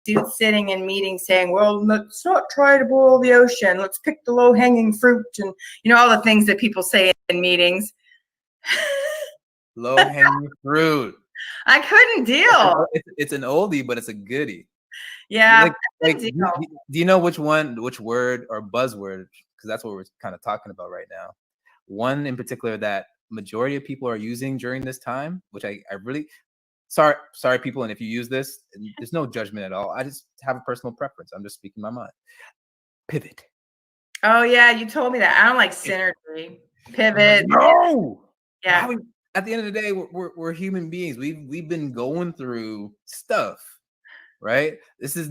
dudes sitting in meetings saying, well, let's not try to boil the ocean. Let's pick the low-hanging fruit and, all the things that people say in meetings. Low-hanging fruit. I couldn't deal. It's an oldie, but it's a goodie. Yeah. Do you know which word or buzzword, because that's what we're kind of talking about right now, one in particular that majority of people are using during this time, which I really, sorry people, and if you use this, there's no judgment at all. I just have a personal preference. I'm just speaking my mind. Pivot. Oh yeah, you told me that. I don't like synergy. Pivot. No. Yeah. At the end of the day, we're human beings. We've been going through stuff, right? This is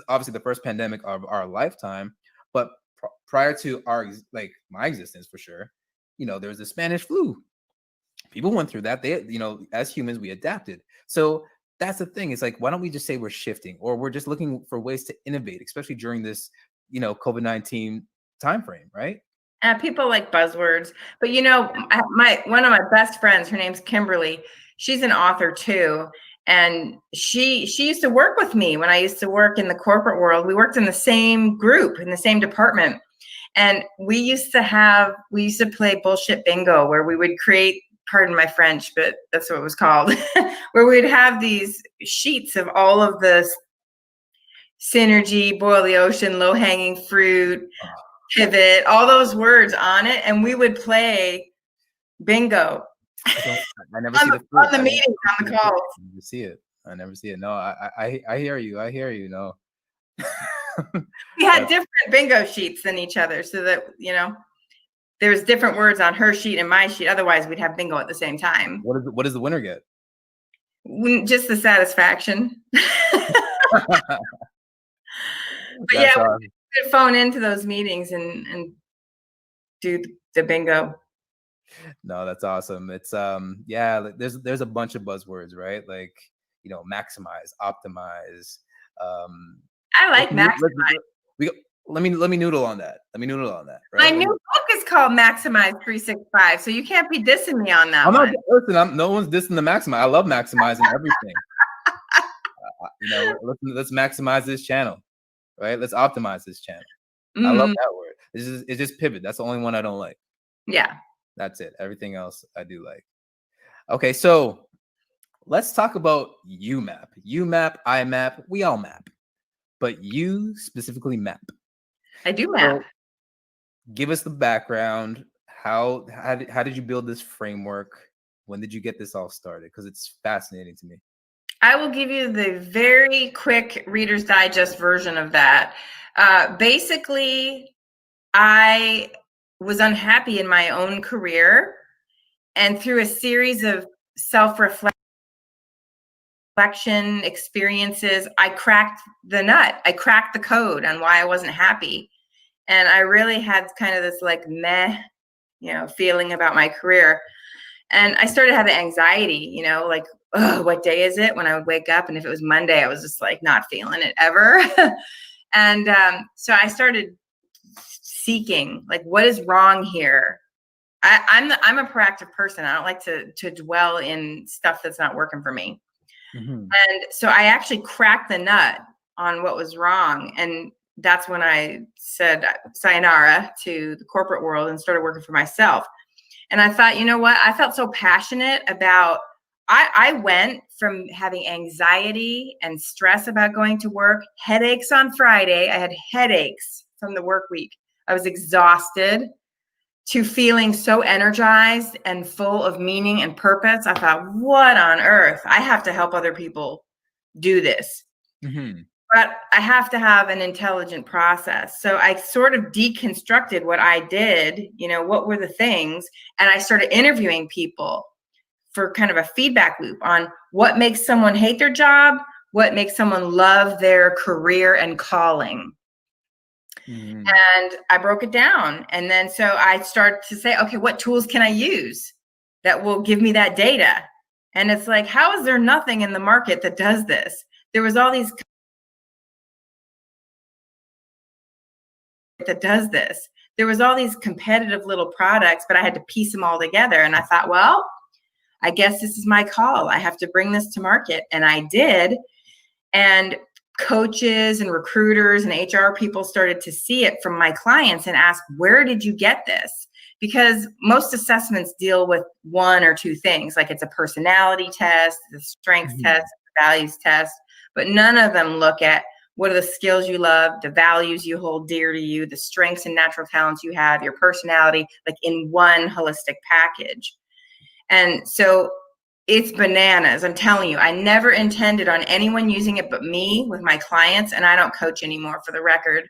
obviously the first pandemic of our lifetime, but prior to my existence, for sure, there was the Spanish flu. People went through that. They, as humans, we adapted. So that's the thing. It's like, why don't we just say we're shifting, or we're just looking for ways to innovate, especially during this, COVID-19 timeframe, right? People like buzzwords, but one of my best friends, her name's Kimberly. She's an author too, and she used to work with me when I used to work in the corporate world. We worked in the same group, in the same department, and we used to play bullshit bingo, where we would create, pardon my French, but that's what it was called, where we'd have these sheets of all of the synergy, boil the ocean, low hanging fruit, pivot, all those words on it, and we would play bingo. I never see on the meetings, on the calls. I never see it. No, I hear you. No. We had different bingo sheets than each other, so that there's different words on her sheet and my sheet. Otherwise, we'd have bingo at the same time. What does the winner get? Just the satisfaction. But yeah, we could phone into those meetings and do the bingo. No, that's awesome. It's there's a bunch of buzzwords, right? Like, maximize, optimize. I like maximize. Let me noodle on that. Right? My new book is called Maximize 365, so you can't be dissing me on that one. Listen, no one's dissing the maximize. I love maximizing everything. Let's maximize this channel. Right? Let's optimize this channel. Mm-hmm. I love that word. It's just pivot. That's the only one I don't like. Yeah. That's it. Everything else I do like. Okay, so let's talk about UMAP. UMAP, I map, we all map. But you specifically map. I do map. So give us the background. How did you build this framework? When did you get this all started? Because it's fascinating to me. I will give you the very quick Reader's Digest version of that. Basically, I was unhappy in my own career, and through a series of self-reflection experiences, I cracked the nut. I cracked the code on why I wasn't happy. And I really had kind of this meh, feeling about my career. And I started having anxiety, oh, what day is it? When I would wake up, and if it was Monday, I was just not feeling it ever. And so I started seeking, what is wrong here? I'm a proactive person. I don't like to dwell in stuff that's not working for me. Mm-hmm. And so I actually cracked the nut on what was wrong. And that's when I said sayonara to the corporate world and started working for myself. And I thought, you know what? I felt so passionate about, I went from having anxiety and stress about going to work, headaches on Friday. I had headaches from the work week. I was exhausted, to feeling so energized and full of meaning and purpose. I thought, what on earth? I have to help other people do this. Mm-hmm. But I have to have an intelligent process. So I sort of deconstructed what I did, what were the things, and I started interviewing people for kind of a feedback loop on what makes someone hate their job, what makes someone love their career and calling. Mm. And I broke it down. And then so I started to say, okay, what tools can I use that will give me that data? And it's like, how is there nothing in the market that does this? There was all these competitive little products, but I had to piece them all together. And I thought, well, I guess this is my call. I have to bring this to market. And I did. And coaches and recruiters and HR people started to see it from my clients and ask, where did you get this? Because most assessments deal with one or two things, like it's a personality test, the strengths test, the values test, but none of them look at what are the skills you love, the values you hold dear to you, the strengths and natural talents you have, your personality, like in one holistic package. And so it's bananas. I'm telling you, I never intended on anyone using it but me with my clients, and I don't coach anymore, for the record.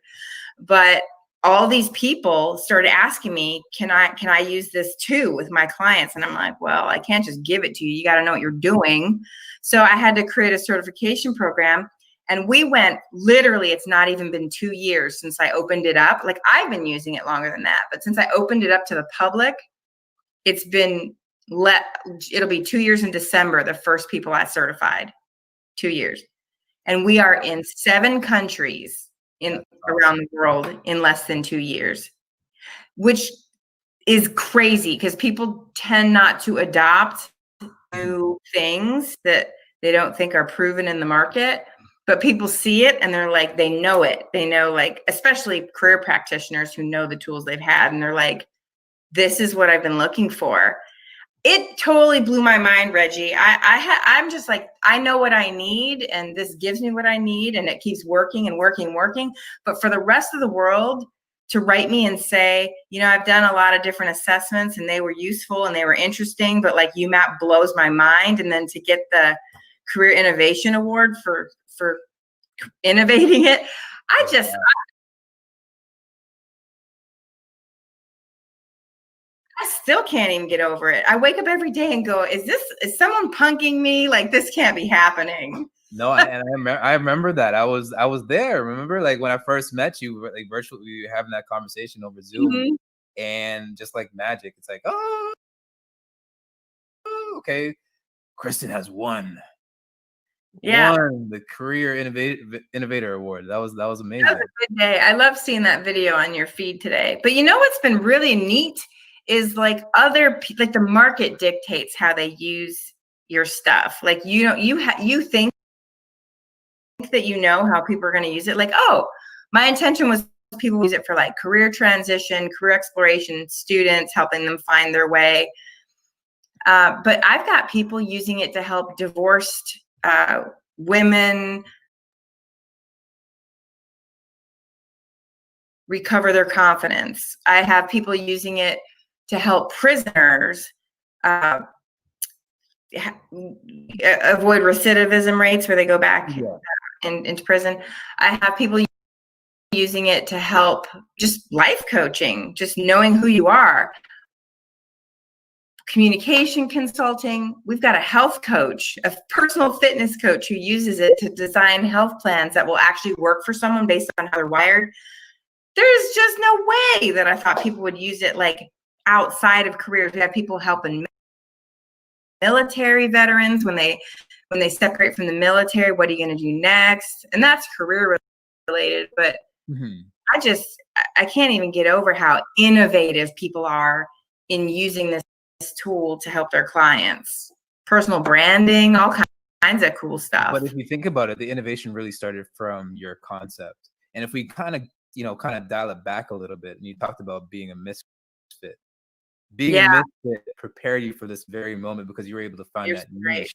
But all these people started asking me, can I use this too with my clients? And I'm like, well, I can't just give it to you. You got to know what you're doing. So I had to create a certification program. And we went, literally, it's not even been 2 years since I opened it up. Like, I've been using it longer than that. But since I opened it up to the public, it's been it'll be 2 years in December, the first people I certified. 2 years. And we are in 7 countries around the world in less than 2 years, which is crazy because people tend not to adopt new things that they don't think are proven in the market. But people see it and they're like, they know it. They know, like, especially career practitioners who know the tools they've had. And they're like, this is what I've been looking for. It totally blew my mind, Reggie. I'm just like, I know what I need, and this gives me what I need, and it keeps working and working and working. But for the rest of the world to write me and say, I've done a lot of different assessments and they were useful and they were interesting, but like UMAP blows my mind. And then to get the Career Innovation Award for innovating it, I still can't even get over it. I wake up every day and go, is someone punking me? Like, this can't be happening. No, I remember that. I was there. Remember, like, when I first met you, like, virtually, we were having that conversation over Zoom, and just like magic, it's like, oh, okay, Kristin has won the Career Innovator Award. That was amazing. That was a good day. I love seeing that video on your feed today. But what's been really neat is like like the market dictates how they use your stuff. Like, you think that how people are going to use it. Like, oh, my intention was people use it for like career transition, career exploration, students, helping them find their way. But I've got people using it to help divorced women recover their confidence. I have people using it to help prisoners avoid recidivism rates where they go back into prison. I have people using it to help just life coaching, just knowing who you are. Communication consulting. We've got a health coach, a personal fitness coach who uses it to design health plans that will actually work for someone based on how they're wired. There's just no way that I thought people would use it like outside of careers. We have people helping military veterans when they separate from the military. What are you going to do next? And that's career related. But I can't even get over how innovative people are in using this tool to help their clients. Personal branding, all kinds of cool stuff. But if you think about it, the innovation really started from your concept. And if we kind of dial it back a little bit, and you talked about being a misfit. Being a misfit prepared you for this very moment because you were able to find that niche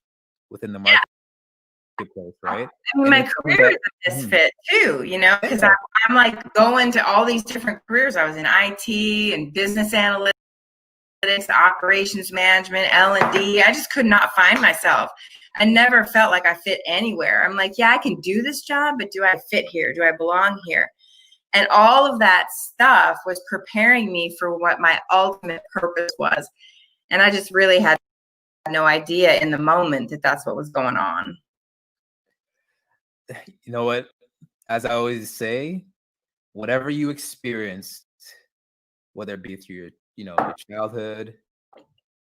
within the marketplace, right? I mean, my career is a misfit too, because I'm like going to all these different careers. I was in IT and business analytics, operations management, L&D. I just could not find myself. I never felt like I fit anywhere. I'm like, I can do this job, but do I fit here? Do I belong here? And all of that stuff was preparing me for what my ultimate purpose was. And I just really had no idea in the moment that that's what was going on. You know what? As I always say, whatever you experienced, whether it be through your childhood,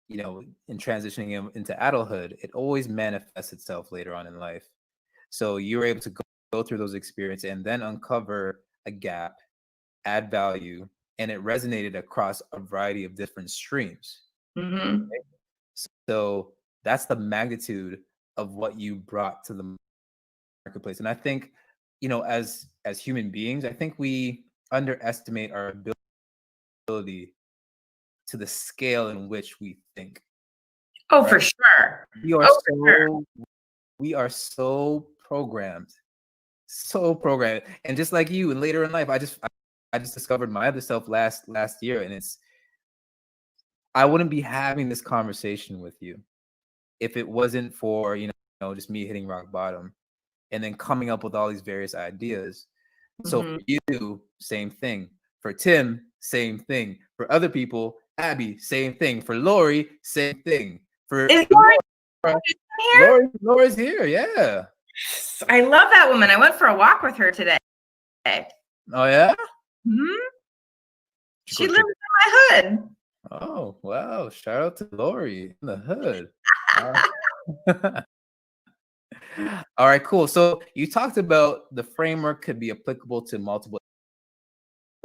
in transitioning into adulthood, it always manifests itself later on in life. So you were able to go through those experiences and then uncover a gap, add value, and it resonated across a variety of different streams. Right? So that's the magnitude of what you brought to the marketplace. And I think as human beings, I think we underestimate our ability to the scale in which we think. Oh, Right? for sure. We are Oh, for sure. so programmed, and just like you, and later in life, I just discovered my other self last year, and I wouldn't be having this conversation with you if it wasn't for just me hitting rock bottom and then coming up with all these various ideas. So for you, same thing. For Tim, same thing. For other people, Abby, same thing. For Lori, same thing. For Is Lori here? Lori's here, yeah. I love that woman. I went for a walk with her today. Oh yeah? She lives in my hood. Oh wow! Shout out to Lori in the hood. All right, cool. So you talked about the framework could be applicable to multiple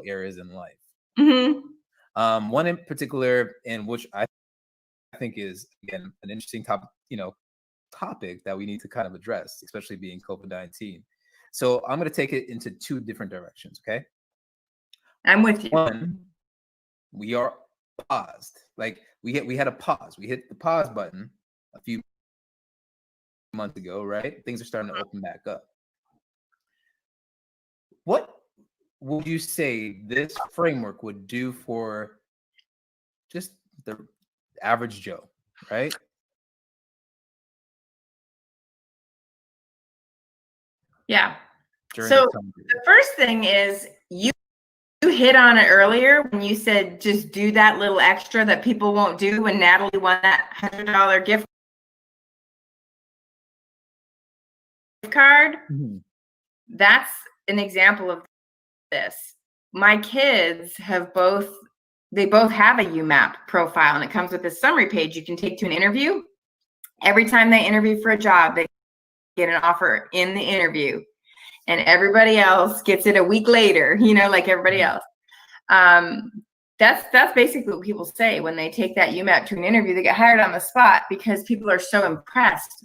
areas in life. One in particular, in which I think is, again, an interesting topic that we need to kind of address, especially being COVID-19. So I'm going to take it into two different directions. Okay. I'm with you. One, we are paused. Like we had a pause. We hit the pause button a few months ago, right? Things are starting to open back up. What would you say this framework would do for just the average Joe, right? Yeah. So the first thing is you hit on it earlier when you said just do that little extra that people won't do when Natalie won that $100 gift card. That's an example of this. My kids both have a UMAP profile, and it comes with a summary page you can take to an interview. Every time they interview for a job, they get an offer in the interview, and everybody else gets it a week later, like everybody else. That's basically what people say when they take that UMAP to an interview. They get hired on the spot because people are so impressed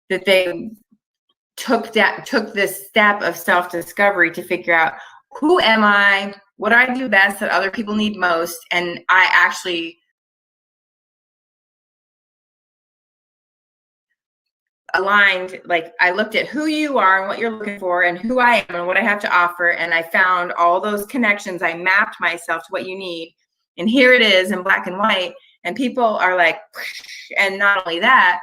that they took this step of self-discovery to figure out, who am I, what I do best that other people need most, and I actually aligned. Like, I looked at who you are and what you're looking for and who I am and what I have to offer, and I found all those connections. I mapped myself to what you need, and here it is in black and white, and people are like, and not only that,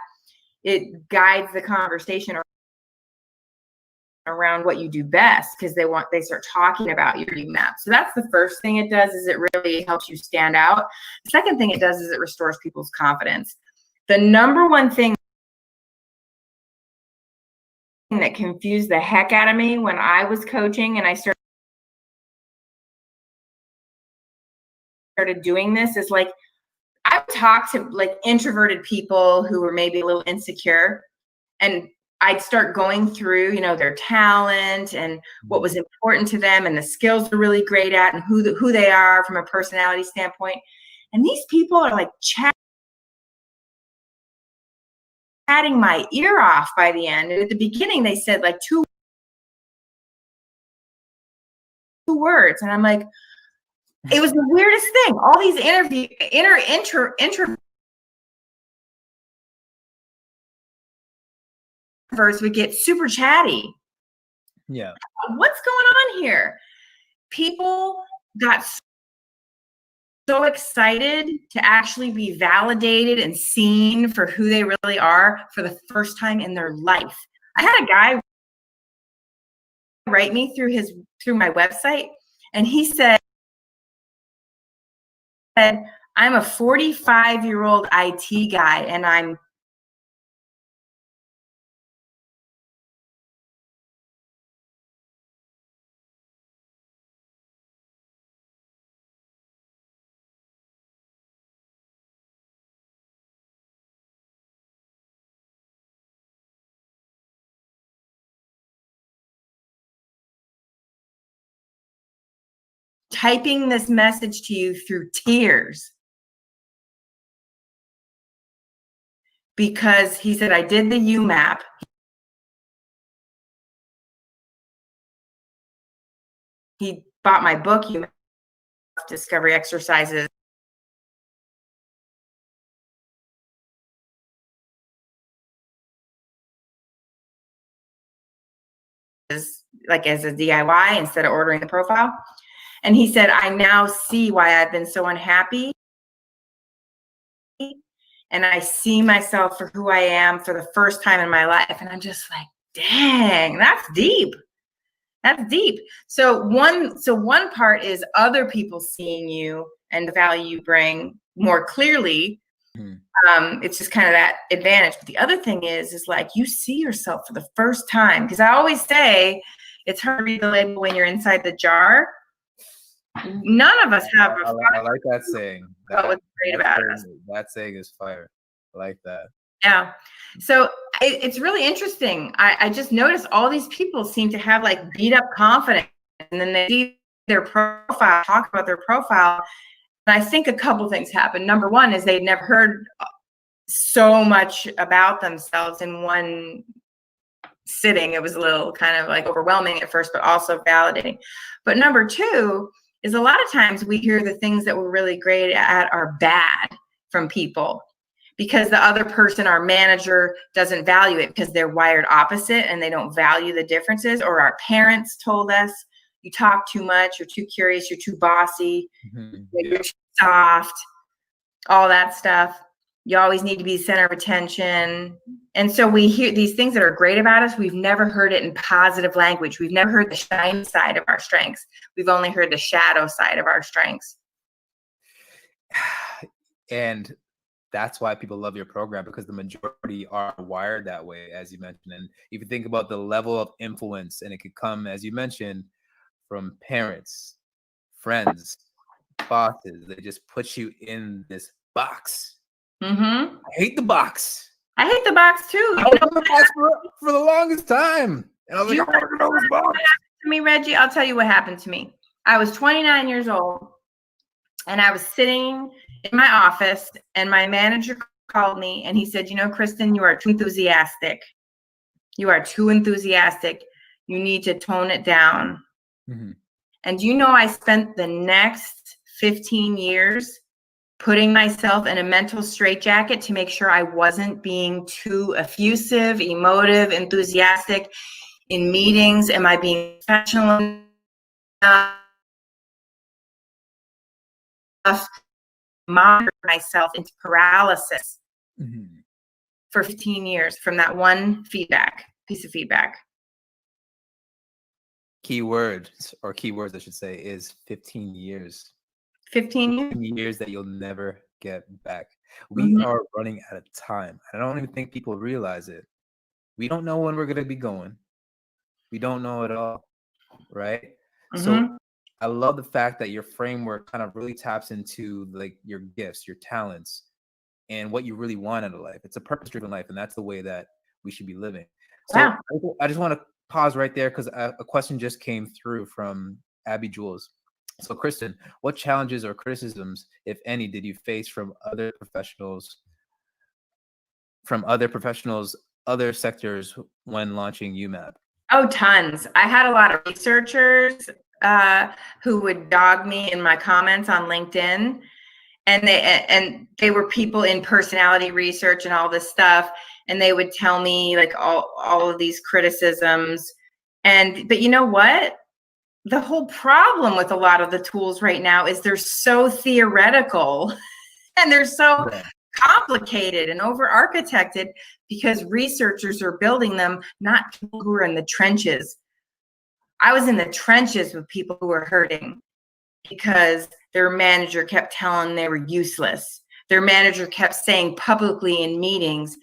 it guides the conversation around what you do best, because they start talking about your UMAP. So that's the first thing it does, is it really helps you stand out. The second thing it does is it restores people's confidence. The number one thing that confused the heck out of me when I was coaching and I started doing this is, like, I would talk to like introverted people who were maybe a little insecure, and I'd start going through, their talent and what was important to them and the skills they're really great at and who they are from a personality standpoint. And these people are like chatting my ear off by the end. And at the beginning, they said like two words. And I'm like, it was the weirdest thing. All these introverts would get super chatty. Yeah. What's going on here? People got so excited to actually be validated and seen for who they really are for the first time in their life. I had a guy write me through my website, and he said, I'm a 45-year-old IT guy, and I'm typing this message to you through tears. because he said, I did the UMAP. He bought my book, UMAP Discovery Exercises. Like as a DIY instead of ordering the profile. And he said, I now see why I've been so unhappy. And I see myself for who I am for the first time in my life. And I'm just like, dang, that's deep. That's deep. So one part is other people seeing you and the value you bring more clearly. It's just kind of that advantage. But the other thing is like you see yourself for the first time. Because I always say it's hard to read the label when you're inside the jar. None of us have. I like that saying. What's great about us? That saying is fire. I like that. Yeah. So it's really interesting. I just noticed all these people seem to have like beat up confidence, and then they see their profile, talk about their profile. And I think a couple things happen. Number one is they'd never heard so much about themselves in one sitting. It was a little kind of like overwhelming at first, but also validating. But number two is a lot of times we hear the things that we're really great at are bad from people because the other person, our manager, doesn't value it because they're wired opposite and they don't value the differences. Or our parents told us, you talk too much, you're too curious, you're too bossy, you're too soft, all that stuff. You always need to be the center of attention. And so we hear these things that are great about us. We've never heard it in positive language. We've never heard the shine side of our strengths. We've only heard the shadow side of our strengths. And that's why people love your program, because the majority are wired that way, as you mentioned. And if you think about the level of influence, and it could come, as you mentioned, from parents, friends, bosses, they just put you in this box. Mm-hmm. I hate the box. I hate the box too. I was in the box for the longest time. And I was like, I want to know this box. What happened to me, Reggie? I'll tell you what happened to me. I was 29 years old and I was sitting in my office and my manager called me and he said, you know, Kristin, you are too enthusiastic. You are too enthusiastic. You need to tone it down. Mm-hmm. And you know, I spent the next 15 years putting myself in a mental straitjacket to make sure I wasn't being too effusive, emotive, enthusiastic in meetings. Am I being professional enough? Monitor myself into paralysis for 15 years from that one piece of feedback. Keywords, I should say, is 15 years. 15 years that you'll never get back. We are running out of time. I don't even think people realize it. We don't know when we're going to be going. We don't know at all, right? So I love the fact that your framework kind of really taps into like your gifts, your talents, and what you really want out of life. It's a purpose-driven life, and that's the way that we should be living. So yeah. I just want to pause right there because a question just came through from Abby Jules. So, Kristin, what challenges or criticisms, if any, did you face from other professionals, other sectors when launching UMAP? Oh, tons. I had a lot of researchers who would dog me in my comments on LinkedIn, and they were people in personality research and all this stuff, and they would tell me like all of these criticisms. But you know what? The whole problem with a lot of the tools right now is they're so theoretical and they're so complicated and over-architected because researchers are building them, not people who are in the trenches. I was in the trenches with people who were hurting because their manager kept telling them they were useless. Their manager kept saying publicly in meetings,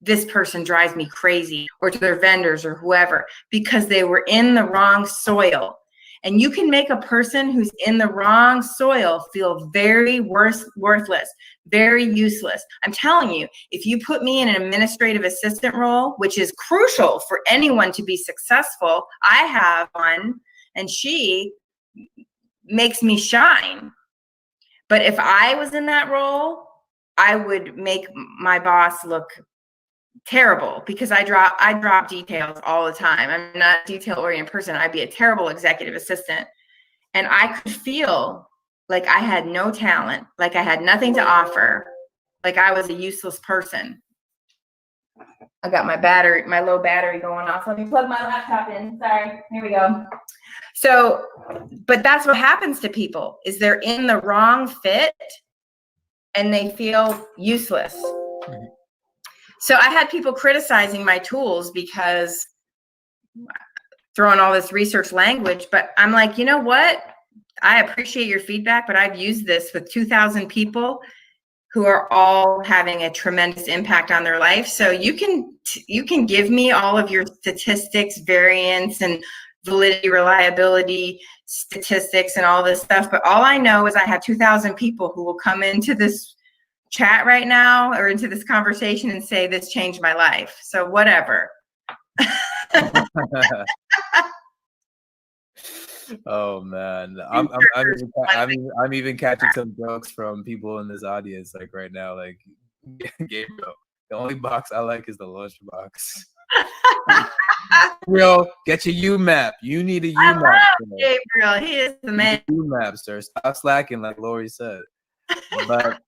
this person drives me crazy, or to their vendors or whoever, because they were in the wrong soil. And you can make a person who's in the wrong soil feel very worthless, very useless. I'm telling you, if you put me in an administrative assistant role, which is crucial for anyone to be successful, I have one, and she makes me shine. But if I was in that role, I would make my boss look terrible because I drop details all the time. I'm not a detail oriented person. I'd be a terrible executive assistant. And I could feel like I had no talent, like I had nothing to offer, like I was a useless person. I got my low battery going off. Let me plug my laptop in. Sorry. Here we go. So, but that's what happens to people is they're in the wrong fit and they feel useless. Mm-hmm. So I had people criticizing my tools because throwing all this research language, but I'm like, you know what? I appreciate your feedback, but I've used this with 2,000 people who are all having a tremendous impact on their life. So you can give me all of your statistics, variance, and validity, reliability statistics, and all this stuff. But all I know is I have 2,000 people who will come into this chat right now or into this conversation and say, this changed my life. So whatever. Oh man, I'm even catching some jokes from people in this audience like right now. Like, Gabriel, the only box I like is the lunch box. Gabriel, get your UMAP. You need a UMAP. I love Gabriel. He is the man. UMAP, sir. Stop slacking, like Lori said. But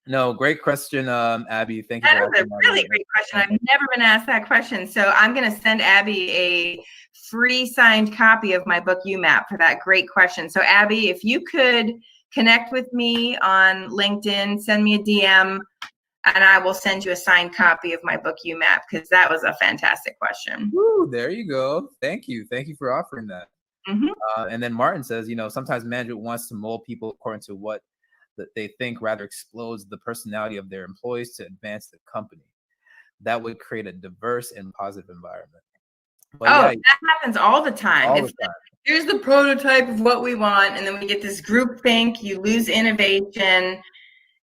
no, great question, Abby. Thank you. That was a really great question. I've never been asked that question. So I'm going to send Abby a free signed copy of my book, UMAP, for that great question. So Abby, if you could connect with me on LinkedIn, send me a DM, and I will send you a signed copy of my book, UMAP, because that was a fantastic question. Woo, there you go. Thank you. Thank you for offering that. Mm-hmm. And then Martin says, sometimes management wants to mold people according to what that they think rather explodes the personality of their employees to advance the company. That would create a diverse and positive environment. But that happens all the time. Here's the prototype of what we want, and then we get this group think, you lose innovation,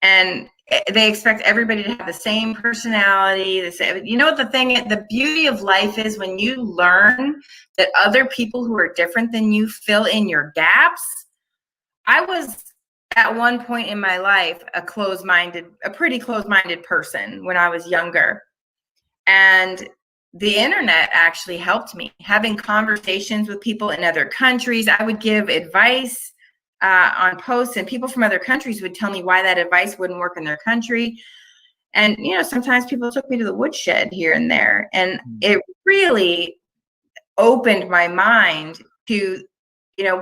and they expect everybody to have the same personality. The beauty of life is when you learn that other people who are different than you fill in your gaps. I was at one point in my life a pretty closed-minded person when I was younger, and the internet actually helped me. Having conversations with people in other countries, I would give advice on posts, and people from other countries would tell me why that advice wouldn't work in their country. And sometimes people took me to the woodshed here and there, and it really opened my mind to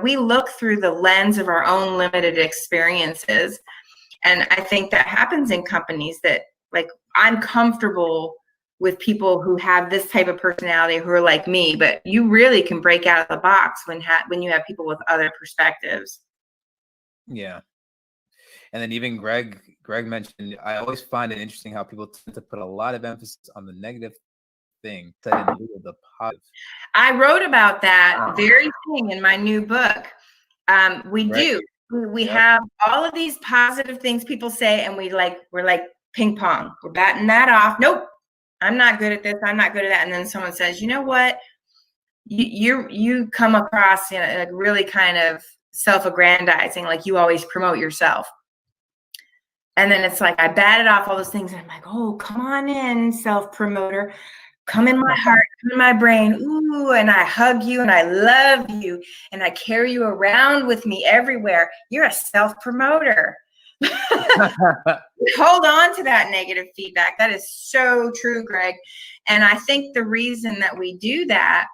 we look through the lens of our own limited experiences. And I think that happens in companies that, like, I'm comfortable with people who have this type of personality who are like me, but you really can break out of the box when you have people with other perspectives. Yeah. And then even Greg mentioned, I always find it interesting how people tend to put a lot of emphasis on the negative thing instead of the positive. I wrote about that very thing in my new book. We have all of these positive things people say, and we're like ping pong. We're batting that off. Nope, I'm not good at this. I'm not good at that. And then someone says, you know what? You come across like really kind of self-aggrandizing, like you always promote yourself. And then it's like I batted off all those things, and I'm like, oh, come on in, self-promoter. Come in my heart, come in my brain, ooh, and I hug you and I love you and I carry you around with me everywhere. You're a self-promoter. Hold on to that negative feedback. That is so true, Greg. And I think the reason that we do that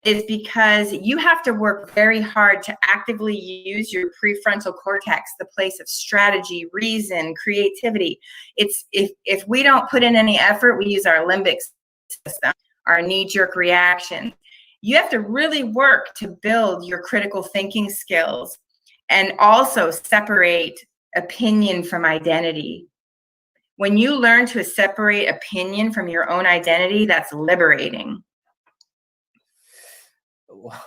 is because you have to work very hard to actively use your prefrontal cortex, the place of strategy, reason, creativity. It's if we don't put in any effort, we use our limbic system, our knee-jerk reaction. You have to really work to build your critical thinking skills and also separate opinion from identity. When you learn to separate opinion from your own identity, that's liberating.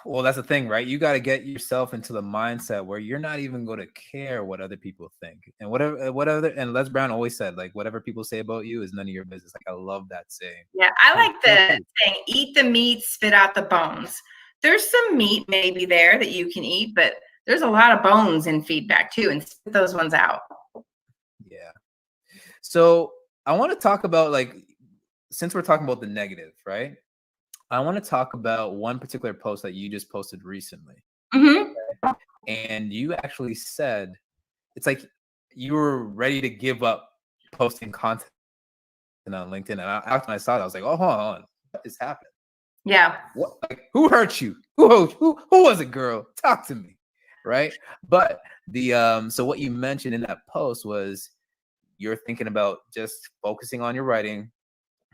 Well, that's the thing, right? You got to get yourself into the mindset where you're not even going to care what other people think. And and Les Brown always said, like, whatever people say about you is none of your business. Like, I love that saying. Yeah, I like the saying, eat the meat, spit out the bones. There's some meat maybe there that you can eat, but there's a lot of bones in feedback too, and spit those ones out. Yeah. So I want to talk about, like, since we're talking about the negative, right? I want to talk about one particular post that you just posted recently. Hmm. And you actually said it's like you were ready to give up posting content on LinkedIn. And after I saw that, I was like, oh, hold on. What is happening? Yeah. What? Like, who hurt you? Who was it, girl? Talk to me. Right. But so what you mentioned in that post was you're thinking about just focusing on your writing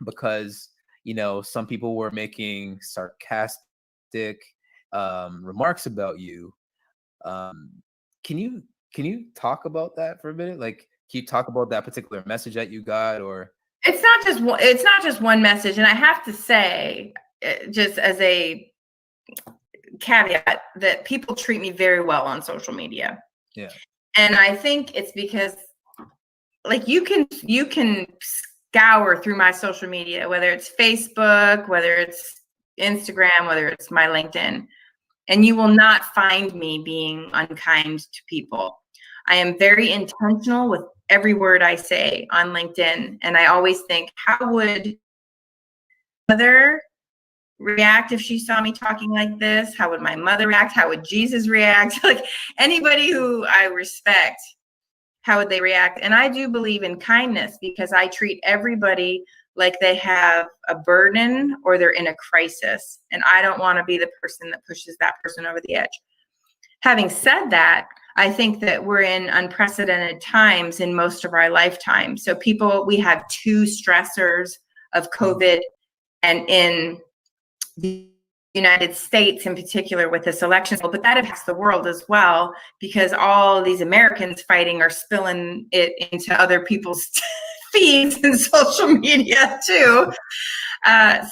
because, some people were making sarcastic remarks about you. Um, can you talk about that for a minute? Like, can you talk about that particular message that you got, or? It's not just one message, and I have to say, just as a caveat, that people treat me very well on social media. Yeah. And I think it's because, like, you can scour through my social media, whether it's Facebook, whether it's Instagram, whether it's my LinkedIn, and you will not find me being unkind to people. I am very intentional with every word I say on LinkedIn. And I always think, how would mother react if she saw me talking like this? How would my mother react? How would Jesus react? Like, anybody who I respect, how would they react? And I do believe in kindness because I treat everybody like they have a burden or they're in a crisis. And I don't want to be the person that pushes that person over the edge. Having said that, I think that we're in unprecedented times in most of our lifetime. So we have two stressors of COVID, and in the United States in particular with this election, but that affects the world as well, because all these Americans fighting are spilling it into other people's feeds and social media too.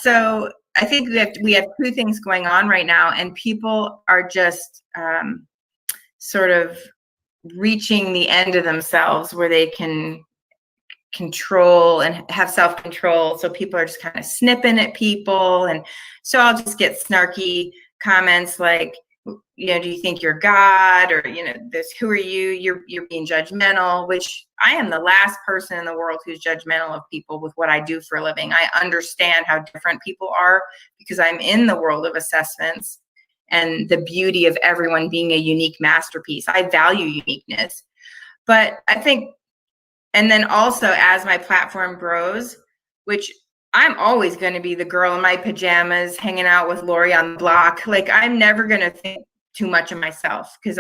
So I think we have two things going on right now, and people are just sort of reaching the end of themselves where they can control and have self-control. So people are just kind of snipping at people. And so I'll just get snarky comments like, do you think you're God? Or, who are you? You're being judgmental, which I am the last person in the world who's judgmental of people with what I do for a living. I understand how different people are because I'm in the world of assessments and the beauty of everyone being a unique masterpiece. I value uniqueness. But I think, and then also as my platform grows, which I'm always going to be the girl in my pajamas hanging out with Lori on the block. Like, I'm never going to think too much of myself because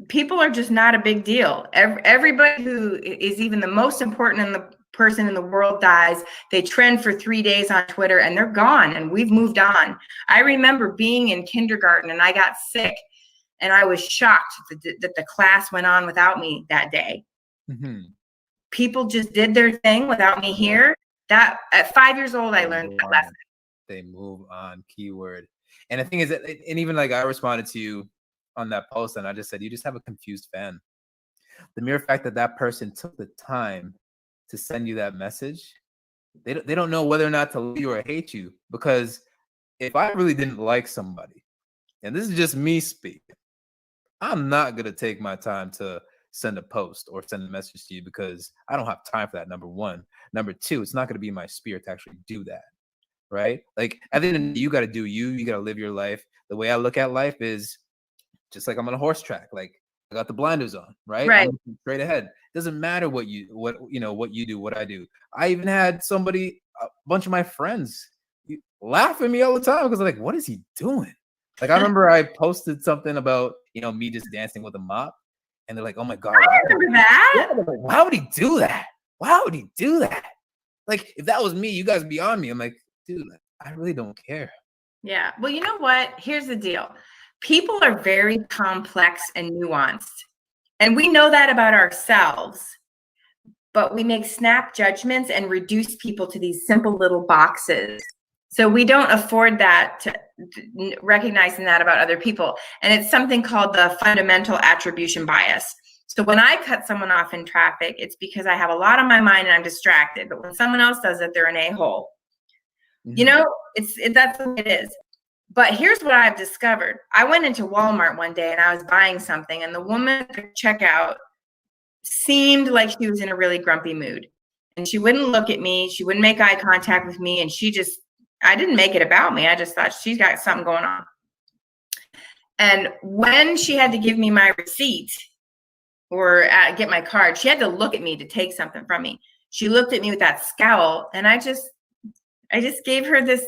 people are just not a big deal. Everybody who is even the most important in the person in the world dies. They trend for 3 days on Twitter and they're gone and we've moved on. I remember being in kindergarten and I got sick and I was shocked that the class went on without me that day. Mm-hmm. People just did their thing without me here. That at 5 years old, I learned that lesson. They move on, keyword. And the thing is that, and even like I responded to you on that post and I just said, you just have a confused fan. The mere fact that that person took the time to send you that message, they don't know whether or not to love you or hate you. Because if I really didn't like somebody, and this is just me speaking, I'm not going to take my time to send a post or send a message to you because I don't have time for that, number one. Number two, it's not going to be in my spirit to actually do that, right? Like, at the end of the day, you got to do you got to live your life. The way I look at life is just like I'm on a horse track. Like, I got the blinders on, right? Right. I'm looking straight ahead. Doesn't matter what you do, what I do. I even had a bunch of my friends laugh at me all the time because I'm like, what is he doing? Like, I remember I posted something about, me just dancing with a mop. And they're like, oh my God. I remember that. Yeah, like, why would he do that? Why would he do that? Like, if that was me, you guys be on me. I'm like, dude, I really don't care. Yeah. Well, you know what? Here's the deal. People are very complex and nuanced. And we know that about ourselves. But we make snap judgments and reduce people to these simple little boxes. So we don't afford that, to recognizing that about other people. And it's something called the fundamental attribution bias. So when I cut someone off in traffic, it's because I have a lot on my mind and I'm distracted. But when someone else does it, they're an a-hole. Mm-hmm. That's what it is. But here's what I've discovered. I went into Walmart one day and I was buying something and the woman at the checkout seemed like she was in a really grumpy mood. And she wouldn't look at me. She wouldn't make eye contact with me. And I didn't make it about me. I just thought she's got something going on. And when she had to give me my receipt or get my card, she had to look at me to take something from me. She looked at me with that scowl, and I just gave her this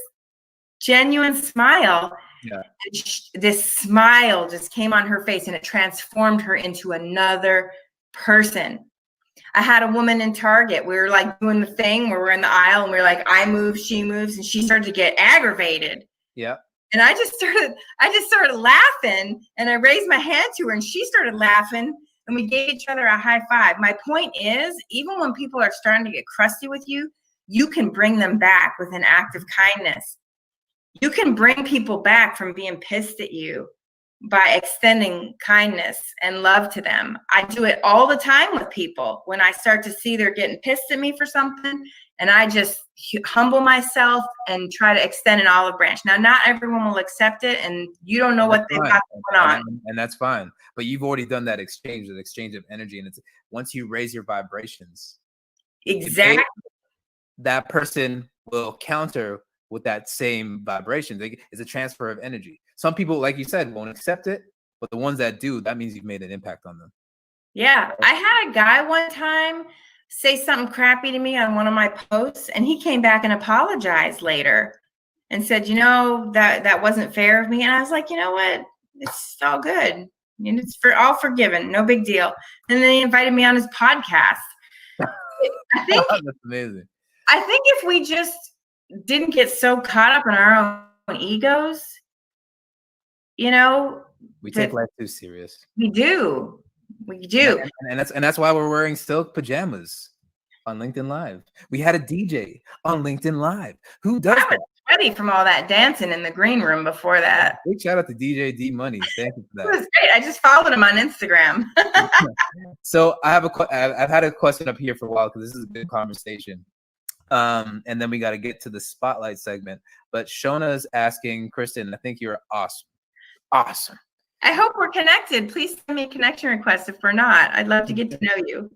genuine smile. Yeah. This smile just came on her face, and it transformed her into another person. I had a woman in Target. We were like doing the thing where we're in the aisle and we're like, I move, she moves, and she started to get aggravated. Yeah. And I just started laughing, and I raised my hand to her, and she started laughing, and we gave each other a high five. My point is, even when people are starting to get crusty with you, you can bring them back with an act of kindness. You can bring people back from being pissed at you by extending kindness and love to them. I do it all the time with people when I start to see they're getting pissed at me for something, and I just humble myself and try to extend an olive branch. Now, not everyone will accept it, and you don't know what they've got going on. And that's fine. But you've already done that exchange of energy. And it's once you raise your vibrations, exactly, that person will counter with that same vibration. It's a transfer of energy. Some people, like you said, won't accept it, but the ones that do, that means you've made an impact on them. Yeah. I had a guy one time say something crappy to me on one of my posts, and he came back and apologized later and said, that wasn't fair of me. And I was like, you know what? It's all good. It's all forgiven. No big deal. And then he invited me on his podcast. I think that's amazing. I think if we just didn't get so caught up in our own egos, we take life too serious. We do. And that's why we're wearing silk pajamas on LinkedIn Live. We had a DJ on LinkedIn Live. Who does that? Ready from all that dancing in the green room before that. Big shout out to DJ D Money. Thank you for that. It was great. I just followed him on Instagram. So I've had a question up here for a while because this is a good conversation. And then we got to get to the spotlight segment. But Shona's asking, Kristin, I think you're awesome. Awesome. I hope we're connected. Please send me a connection request if we're not. I'd love to get to know you.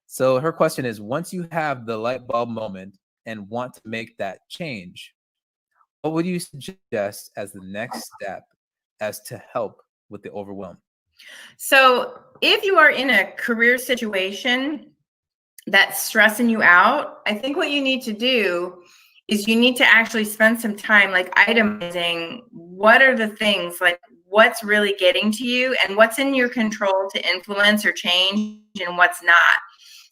So her question is, once you have the light bulb moment and want to make that change, what would you suggest as the next step as to help with the overwhelm? So if you are in a career situation that's stressing you out, I think what you need to do is you need to actually spend some time like itemizing what are the things, like what's really getting to you and what's in your control to influence or change and what's not.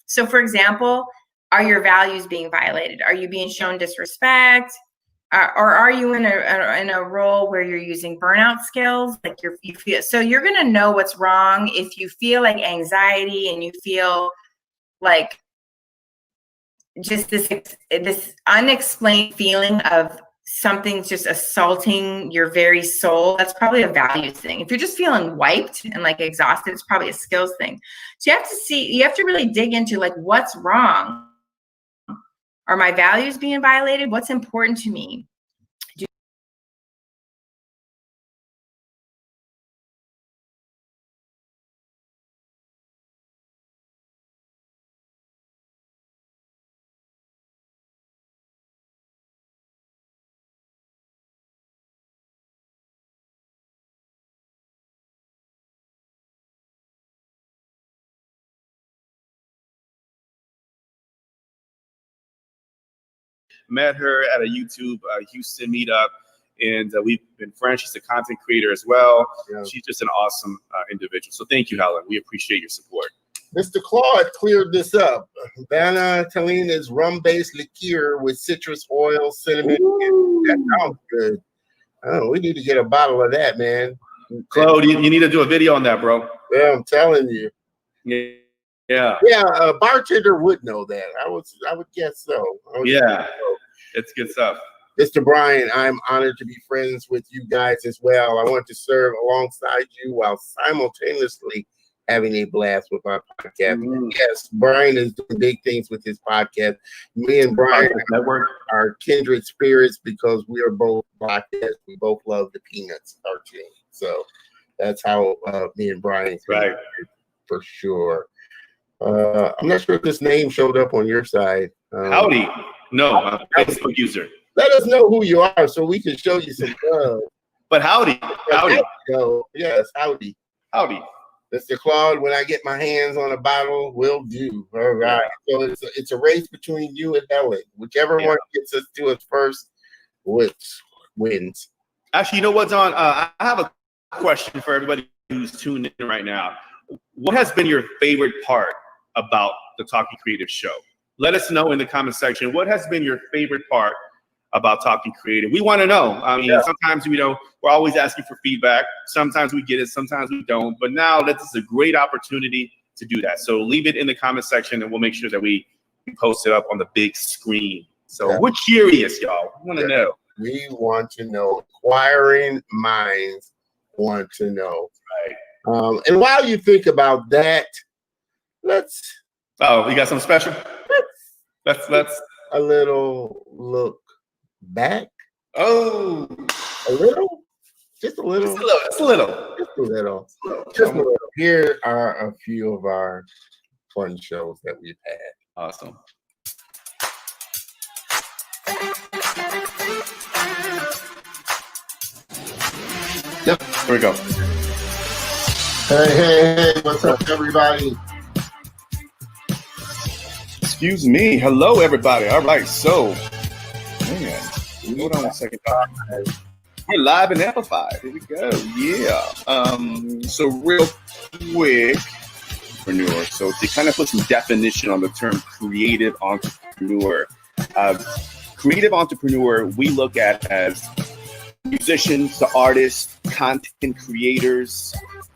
So for example, are your values being violated? Are you being shown disrespect? Or are you in a role where you're using burnout skills? Like you feel, so you're going to know what's wrong if you feel like anxiety and you feel like just this unexplained feeling of something's just assaulting your very soul. That's probably a values thing. If you're just feeling wiped and like exhausted, it's probably a skills thing. So you have to really dig into like what's wrong. Are my values being violated? What's important to me? Met her at a YouTube Houston meetup, and we've been friends. She's a content creator as well. Yeah. She's just an awesome individual. So thank you, Helen. We appreciate your support. Mr. Claude cleared this up. Vanna Talina is rum-based liqueur with citrus oil, cinnamon. That sounds good. Oh, we need to get a bottle of that, man. Claude, you need to do a video on that, bro. Yeah, I'm telling you. Yeah. A bartender would know that. I would guess so. It's good stuff. Mr. Brian, I'm honored to be friends with you guys as well. I want to serve alongside you while simultaneously having a blast with our podcast. Mm-hmm. Yes, Brian is doing big things with his podcast. Me and Brian are kindred spirits because we are both podcasts. We both love the Peanuts cartoon. So that's how me and Brian right. For sure. I'm not sure if this name showed up on your side. Howdy. No, I'm a Facebook user. Let us know who you are so we can show you some love. But howdy. Howdy. Yes, howdy. Howdy. Mr. Claude, when I get my hands on a bottle, will do. All right. So it's a race between you and Helen. Whichever one gets us to us first, which wins. Actually, you know what's on? I have a question for everybody who's tuned in right now. What has been your favorite part about the Talking Creative show? Let us know in the comment section. What has been your favorite part about Talking Creative? We want to know. I mean, sometimes we're always asking for feedback. Sometimes we get it, sometimes we don't. But now this is a great opportunity to do that. So leave it in the comment section, and we'll make sure that we post it up on the big screen. So we're curious, y'all. We want to know. We want to know. Inquiring minds want to know. Right. And while you think about that, let's. Oh, you got something special? Let's a little look back. Oh, a little, just a little, just a little. Here are a few of our fun shows that we've had. Awesome. Yep, here we go. Hey, what's up, everybody? Excuse me. Hello, everybody. All right, so, man, hold on a second. We're live and amplified. Here we go. Yeah. So real quick, entrepreneur. So to kind of put some definition on the term creative entrepreneur. Creative entrepreneur, we look at as musicians, the artists, content creators.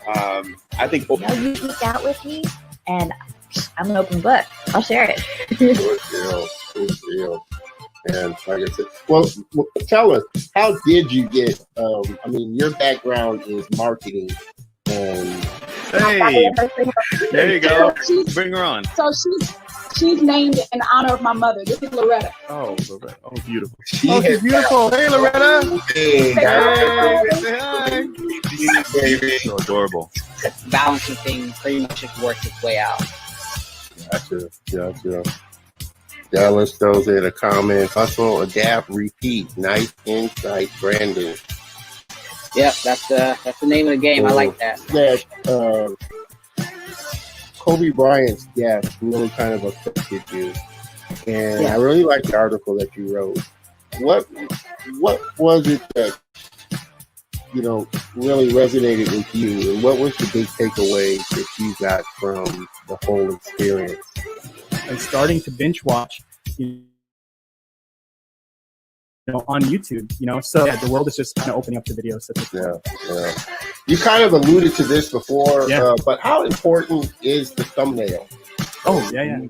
I think you reach out with me, and I'm an open book. I'll share it. Good deal. And like I said, well, tell us, how did you get? I mean, your background is marketing. Hey, there you go. Bring her on. So she's named in honor of my mother. This is Loretta. Oh, Loretta. Oh, beautiful. She's beautiful. Hey, Loretta. Hey, Hi. baby. So adorable. Balancing things pretty much just worked its way out. Gotcha. Dallas throws in a comment. Hustle, adapt, repeat. Nice insight, Brandon. Yep, that's the name of the game. I like that. That Kobe Bryant's death really kind of affected you, and I really like the article that you wrote. What was it that really resonated with you, and what was the big takeaway that you got from the whole experience? And starting to binge watch, on YouTube, so the world is just kind of opening up to videos. Yeah. You kind of alluded to this before, but how important is the thumbnail? Oh, yeah.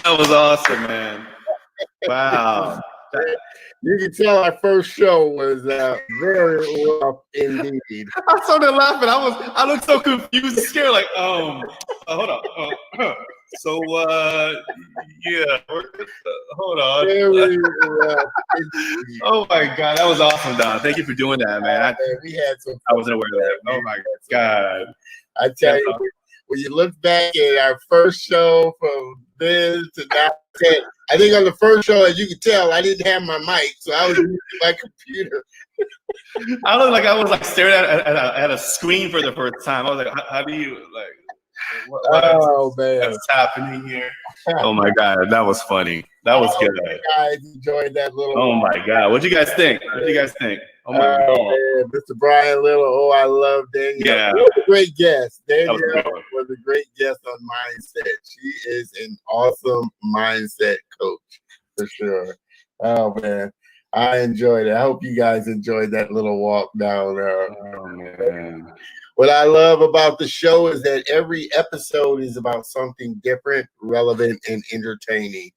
That was awesome, man. Wow. You can tell our first show was very rough indeed. I started laughing. I looked so confused and scared. Like, hold on. So, hold on. Very rough indeed. Oh my God, that was awesome, Don. Thank you for doing that, man. We had some. I wasn't aware of that. Oh my God. I tell you, when you look back at our first show from then to now, I think on the first show, as you can tell, I didn't have my mic, so I was using my computer. I looked like I was staring at a screen for the first time. I was like, how do you what's happening here? Oh my God, that was funny. That was good. You guys enjoyed that little. Oh my God, what'd you guys think? Oh my God, man, Mr. Brian Little. Oh, I love Danielle. Yeah, he was a great guest. Danielle was a great guest on Mindset. She is an awesome mindset coach for sure. Oh man, I enjoyed it. I hope you guys enjoyed that little walk down there. Oh man. What I love about the show is that every episode is about something different, relevant, and entertaining.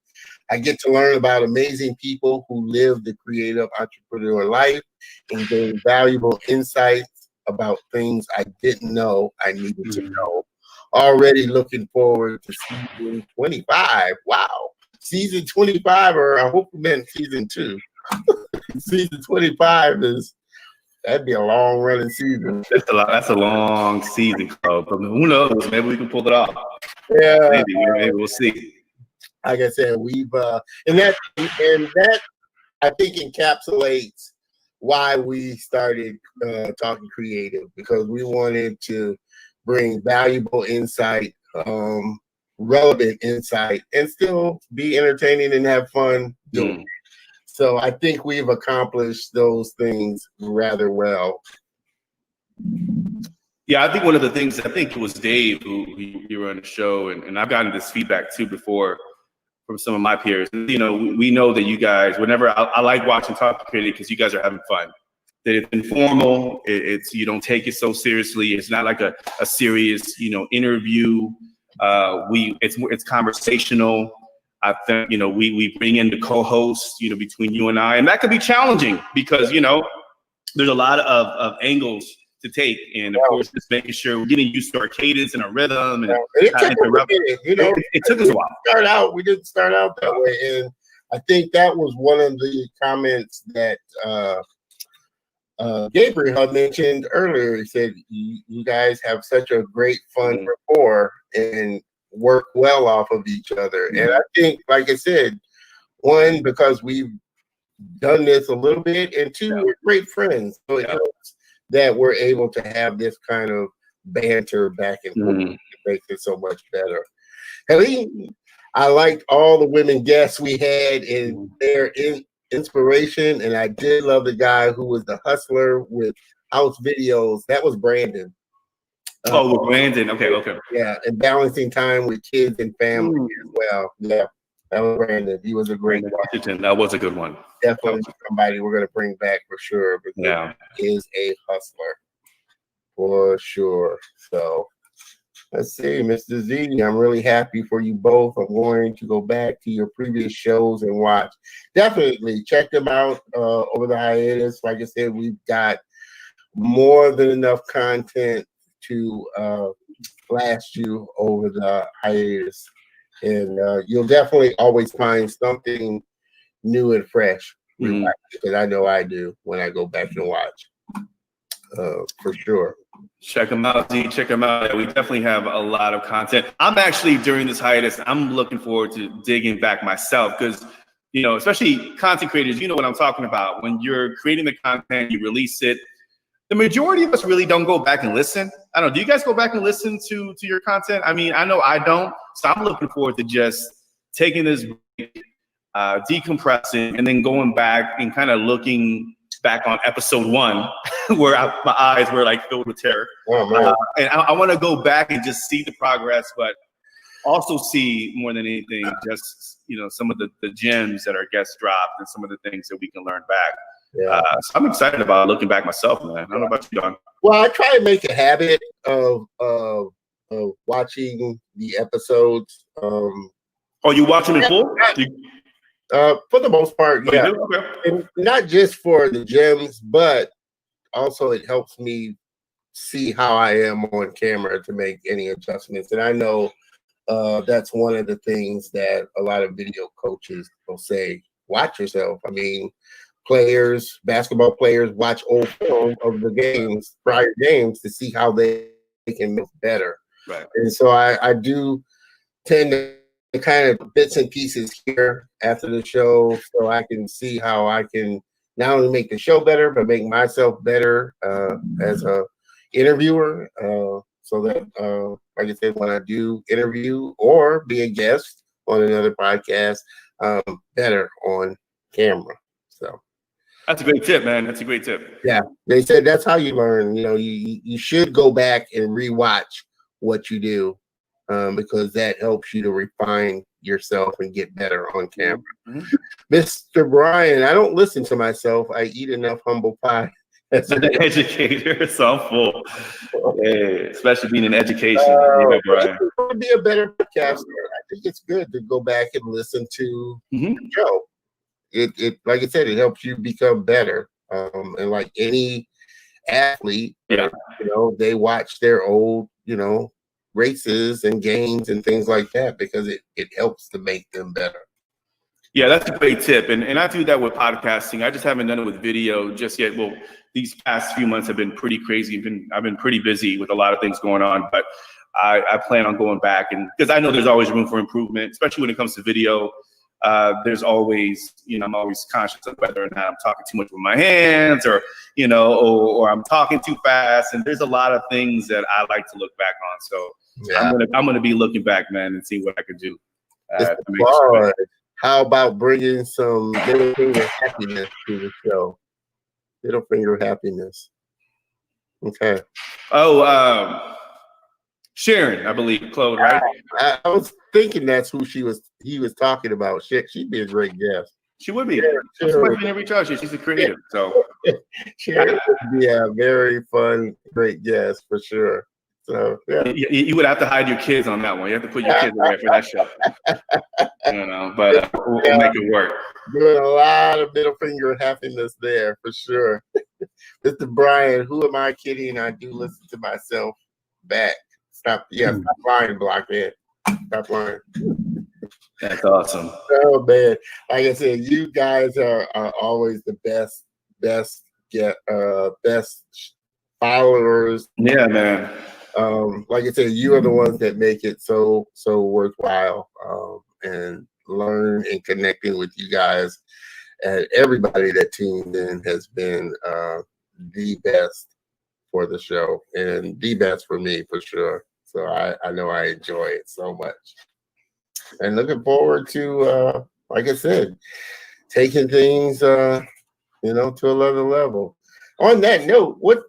I get to learn about amazing people who live the creative entrepreneur life and gain valuable insights about things I didn't know I needed to know. Already looking forward to season 25. Wow. Season 25, or I hope you meant season 2. Season 25 is That'd be a long running season. That's a long season, club. But who knows? Maybe we can pull it off. Yeah, Maybe we'll see. like I said, we've and that I think encapsulates why we started Talking Creative, because we wanted to bring valuable insight, relevant insight, and still be entertaining and have fun doing it. So I think we've accomplished those things rather well. Yeah, I think one of the things, I think it was Dave who you were on the show, and I've gotten this feedback too before from some of my peers. You know, we know that you guys, whenever I like watching Talk Creative because you guys are having fun. That it's informal, it's you don't take it so seriously. It's not like a serious, interview. It's conversational. I think, we bring in the co-host, between you and I, and that could be challenging because, there's a lot of angles to take. And of course, just making sure we're getting used to our cadence and our rhythm. And it took us a minute, it took us a while. We didn't start out that way. And I think that was one of the comments that Gabriel had mentioned earlier. He said, you guys have such a great fun rapport and work well off of each other. And I think, like I said, one, because we've done this a little bit, and two, we're great friends. So it helps that we're able to have this kind of banter back and forth. It makes it so much better. I liked all the women guests we had and their inspiration, and I did love the guy who was the hustler with house videos. That was Brandon. Brandon. Okay. Yeah, and balancing time with kids and family as well. Yeah, that was Brandon. He was a great Washington. That was a good one. Definitely somebody we're going to bring back for sure. Because he is a hustler for sure. So let's see, Mr. Z, I'm really happy for you both. I'm going to go back to your previous shows and watch. Definitely check them out over the hiatus. Like I said, we've got more than enough content to last you over the hiatus. And you'll definitely always find something new and fresh. Because I know I do when I go back and watch. For sure. Check them out, Z. Check them out. We definitely have a lot of content. I'm actually, during this hiatus, I'm looking forward to digging back myself because, especially content creators, you know what I'm talking about. When you're creating the content, you release it. The majority of us really don't go back and listen. I don't know. Do you guys go back and listen to your content? I mean, I know I don't. So I'm looking forward to just taking this break, decompressing, and then going back and kind of looking back on episode 1 where my eyes were like filled with terror. And I want to go back and just see the progress, but also see more than anything, just, some of the gems that our guests dropped and some of the things that we can learn back. So I'm excited about looking back myself, man. I don't know about you, Don. Well, I try to make a habit of watching the episodes. You watch them in full? For the most part, yeah. Okay. And not just for the gems, but also it helps me see how I am on camera to make any adjustments. And I know that's one of the things that a lot of video coaches will say, watch yourself. I mean, basketball players watch old film of the games, prior games, to see how they can make better. Right. And so I do tend to kind of bits and pieces here after the show so I can see how I can not only make the show better, but make myself better as a interviewer. So that, like I said, when I do interview or be a guest on another podcast, better on camera. So that's a great tip, man. That's a great tip. Yeah, they said that's how you learn. You should go back and rewatch what you do because that helps you to refine yourself and get better on camera. Mr. Brian, I don't listen to myself. I eat enough humble pie. As an educator, so I'm full. Hey, especially being in education. Brian. To be a better podcaster, I think it's good to go back and listen to the show. It like I said, it helps you become better. And like any athlete, they watch their old, races and games and things like that because it helps to make them better. Yeah, that's a great tip. And I do that with podcasting. I just haven't done it with video just yet. Well, these past few months have been pretty crazy. I've been pretty busy with a lot of things going on, but I plan on going back, and because I know there's always room for improvement, especially when it comes to video. There's always, I'm always conscious of whether or not I'm talking too much with my hands, or, or I'm talking too fast. And there's a lot of things that I like to look back on. So Yeah. I'm gonna be looking back, man, and see what I can do. It's fun. How about bringing some middle finger happiness to the show? Middle finger happiness. Okay. Oh, Sharon, I believe, Claude, right? I was thinking that's who he was talking about. She'd be a great guest. She would be. Sharon. She's a creative. So Sharon would be a very fun, great guest for sure. So yeah. You would have to hide your kids on that one. You have to put your kids away for that show. But we'll make it work. Doing a lot of middle finger happiness there for sure. Mr. Brian, who am I kidding? I do listen to myself back. Stop lying, Blockhead. Stop lying. That's awesome. Oh man, like I said, you guys are always the best followers. Yeah, man. Like I said, you are the ones that make it so worthwhile, and learn and connecting with you guys, and everybody that tuned in has been the best for the show, and the best for me for sure. So I know I enjoy it so much, and looking forward to, like I said, taking things to another level. On that note, what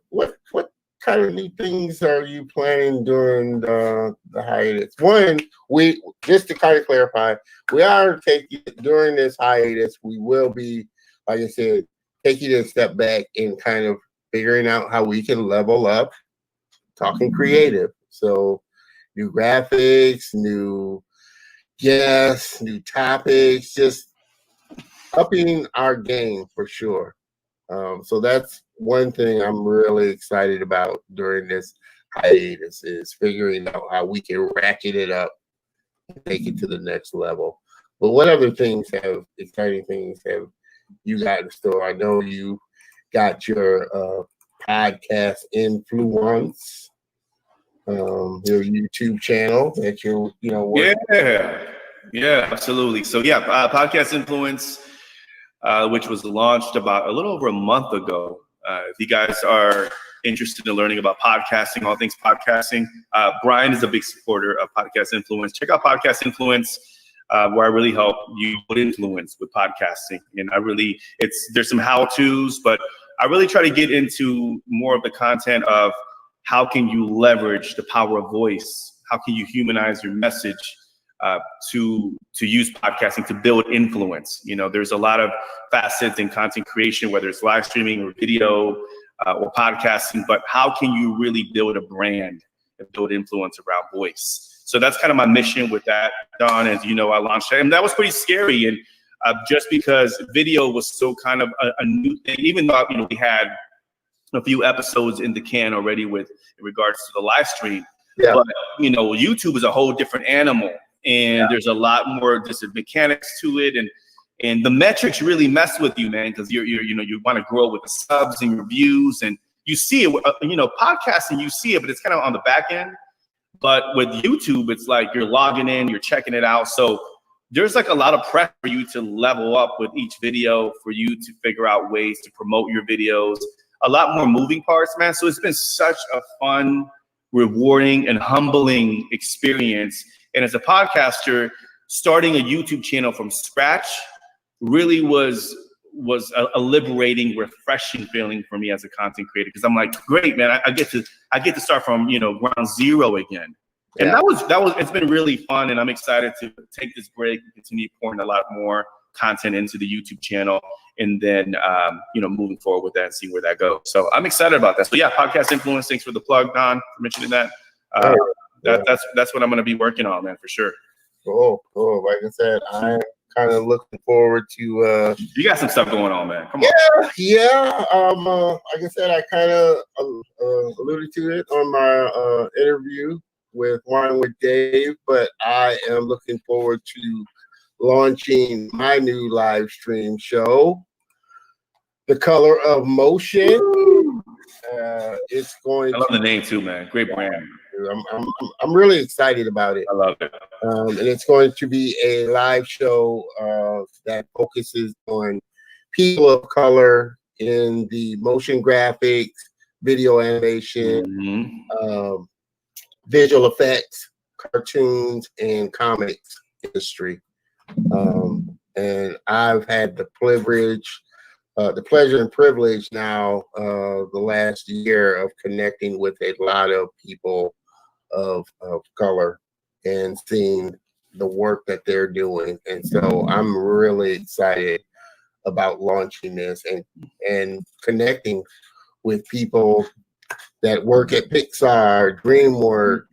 kind of new things are you planning during the hiatus? One, we just to kind of clarify, we are taking during this hiatus, we will be, like I said, taking a step back and kind of figuring out how we can level up talking creative. So new graphics, new guests, new topics, just upping our game for sure. So that's one thing I'm really excited about during this hiatus, is figuring out how we can ratchet it up and take it to the next level. But what other exciting things have you got in store? I know you got your podcast influence, your YouTube channel that you're working. Yeah, absolutely. So podcast influence, which was launched about a little over a month ago. If you guys are interested in learning about podcasting, all things podcasting, Brian is a big supporter of Podcast Influence. Check out Podcast Influence, where I really help you with influence with podcasting. And there's some how-tos, but I really try to get into more of the content of how can you leverage the power of voice? How can you humanize your message to use podcasting to build influence? There's a lot of facets in content creation, whether it's live streaming or video or podcasting, but how can you really build a brand and build influence around voice? So that's kind of my mission with that, Don. As you know, I launched it, and that was pretty scary. And just because video was still kind of a new thing, even though we had a few episodes in the can already in regards to the live stream. Yeah. But YouTube is a whole different animal. And there's a lot more just mechanics to it, and the metrics really mess with you, man, because you want to grow with the subs and your views, and you see it. Podcasting, you see it, but it's kind of on the back end. But with YouTube, it's like you're logging in, you're checking it out. So there's like a lot of pressure for you to level up with each video, for you to figure out ways to promote your videos. A lot more moving parts, man. So it's been such a fun, rewarding, and humbling experience. And as a podcaster, starting a YouTube channel from scratch really was a liberating, refreshing feeling for me as a content creator, because I'm like, great, man, I get to start from ground zero again. And that was it's been really fun, and I'm excited to take this break and continue pouring a lot more content into the YouTube channel, and then moving forward with that and seeing where that goes. So I'm excited about that. So podcast influence. Thanks for the plug, Don, for mentioning that. That's what I'm going to be working on, man, for sure. Cool. Like I said, I'm kind of looking forward to. You got some stuff going on, man. Come on. Yeah. Like I said, I kind of alluded to it on my interview with Wine with Dave, but I am looking forward to launching my new live stream show, The Color of Motion. It's going. I love the name too, man. Great brand. I'm really excited about it. I love it. And it's going to be a live show that focuses on people of color in the motion graphics, video animation, visual effects, cartoons, and comics industry. And I've had the pleasure and privilege now the last year of connecting with a lot of people of color and seeing the work that they're doing. And so I'm really excited about launching this and connecting with people that work at Pixar, DreamWorks,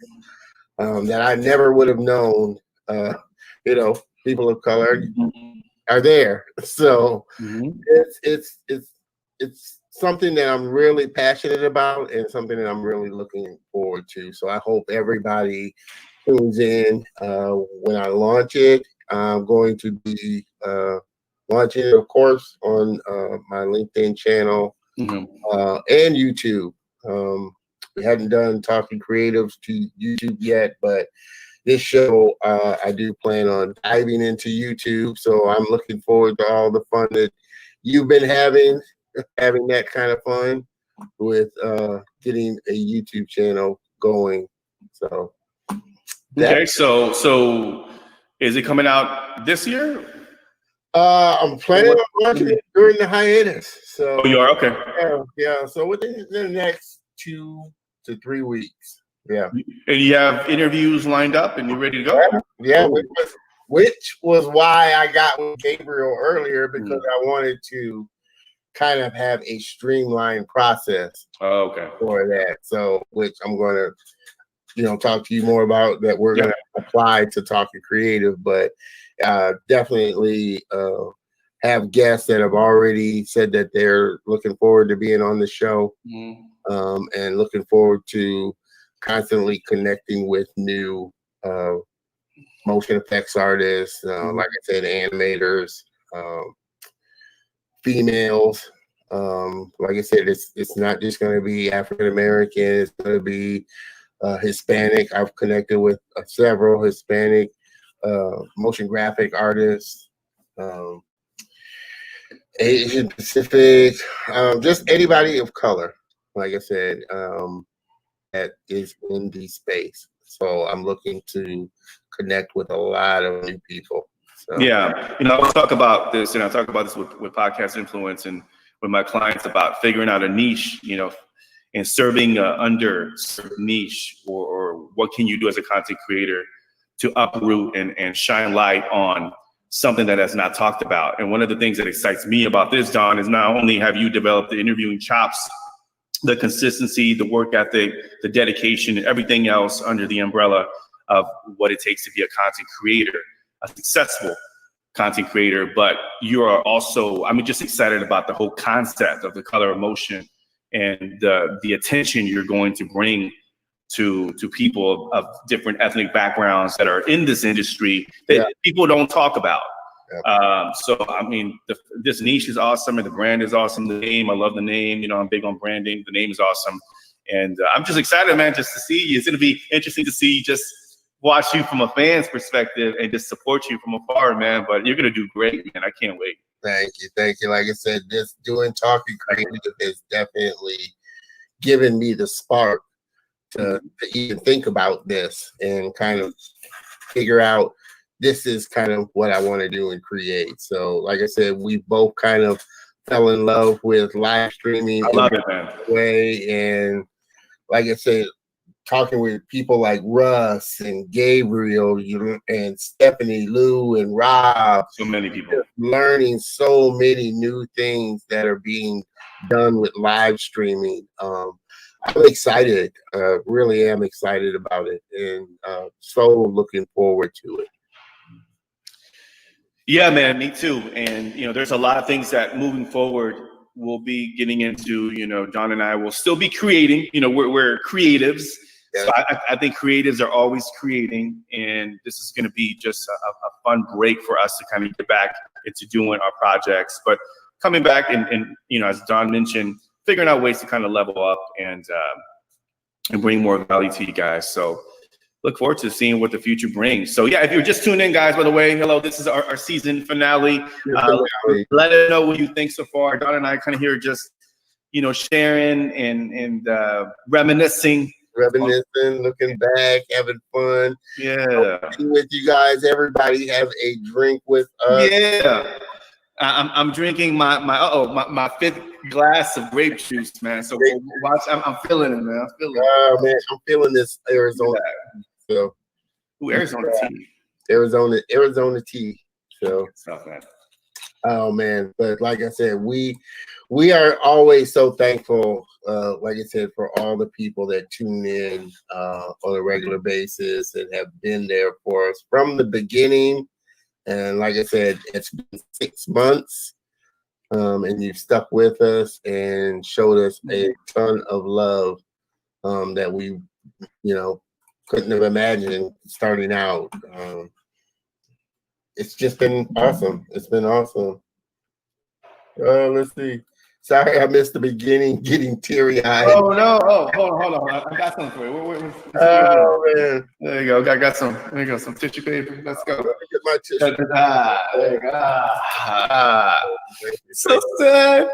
that I never would have known, people of color are there. So it's something that I'm really passionate about and something that I'm really looking forward to. So I hope everybody tunes in when I launch it. I'm going to be launching it, of course, on my LinkedIn channel and YouTube. We hadn't done Talking Creatives to YouTube yet, but this show, I do plan on diving into YouTube. So I'm looking forward to all the fun that you've been having that kind of fun with getting a YouTube channel going. So okay, so is it coming out this year? I'm planning on launching it during the hiatus. So you are? Okay. Yeah. So within the next 2 to 3 weeks. Yeah. And you have interviews lined up and you're ready to go? Yeah. Which was why I got with Gabriel earlier, because I wanted to kind of have a streamlined process for that. So, which I'm going to, talk to you more about that we're going to apply to Talking Creative, but definitely have guests that have already said that they're looking forward to being on the show and looking forward to constantly connecting with new motion effects artists, like I said, animators, females. Like I said, it's not just going to be African American. It's going to be Hispanic. I've connected with several Hispanic motion graphic artists, Asian Pacific, just anybody of color. Like I said, that is in the space. So I'm looking to connect with a lot of new people. So. Yeah, I talk about this, and I talk about this with Podcast Influence and with my clients about figuring out a niche, and serving an underserved niche, or what can you do as a content creator to uproot and shine light on something that is not talked about. And one of the things that excites me about this, Don, is not only have you developed the interviewing chops, the consistency, the work ethic, the dedication, and everything else under the umbrella of what it takes to be a content creator, a successful content creator, but you are also, just excited about the whole concept of The Color of Motion and the attention you're going to bring to people of different ethnic backgrounds that are in this industry that people don't talk about. This niche is awesome, and the brand is awesome. The name, I love the name. I'm big on branding. The name is awesome, and I'm just excited, man, just to see you. It's going to be interesting to see, just watch you from a fan's perspective and just support you from afar, man. But you're going to do great, man. I can't wait. Thank you. Like I said, just doing Talking Creative has definitely given me the spark to even think about this and kind of figure out this is kind of what I want to do and create. So, like I said, we both kind of fell in love with live streaming. I love it, man. And like I said, talking with people like Russ and Gabriel and Stephanie, Lou and Rob. So many people. Learning so many new things that are being done with live streaming. I'm excited, really am excited about it, and so looking forward to it. Yeah, man, me too. And, there's a lot of things that moving forward we'll be getting into. John and I will still be creating. We're creatives. Yeah. So I think creatives are always creating, and this is going to be just a fun break for us to kind of get back into doing our projects. But coming back and as Don mentioned, figuring out ways to kind of level up and bring more value to you guys. So look forward to seeing what the future brings. So yeah, if you're just tuning in, guys, by the way, hello, this is our season finale. Let us know what you think so far. Don and I kind of here just, sharing and reminiscing, looking back, having fun. Yeah. With you guys, everybody have a drink with us. Yeah. I'm drinking my fifth glass of grape juice, man. So watch, I'm feeling it, man. Oh man, I'm feeling this Arizona. Yeah. So Arizona tea. Arizona tea. So stuff, man. Oh man, but like I said, we are always so thankful, like I said, for all the people that tune in on a regular basis and have been there for us from the beginning. And like I said, it's been 6 months, and you've stuck with us and showed us a ton of love that we, couldn't have imagined starting out. It's just been awesome. It's been awesome. Let's see. Sorry, I missed the beginning, getting teary-eyed. Oh no! Oh, hold on. I got something for you. Oh man! There you go. I got some. There you go. Some tissue paper. Let's go. Let me get my tissue. There you go. So sad.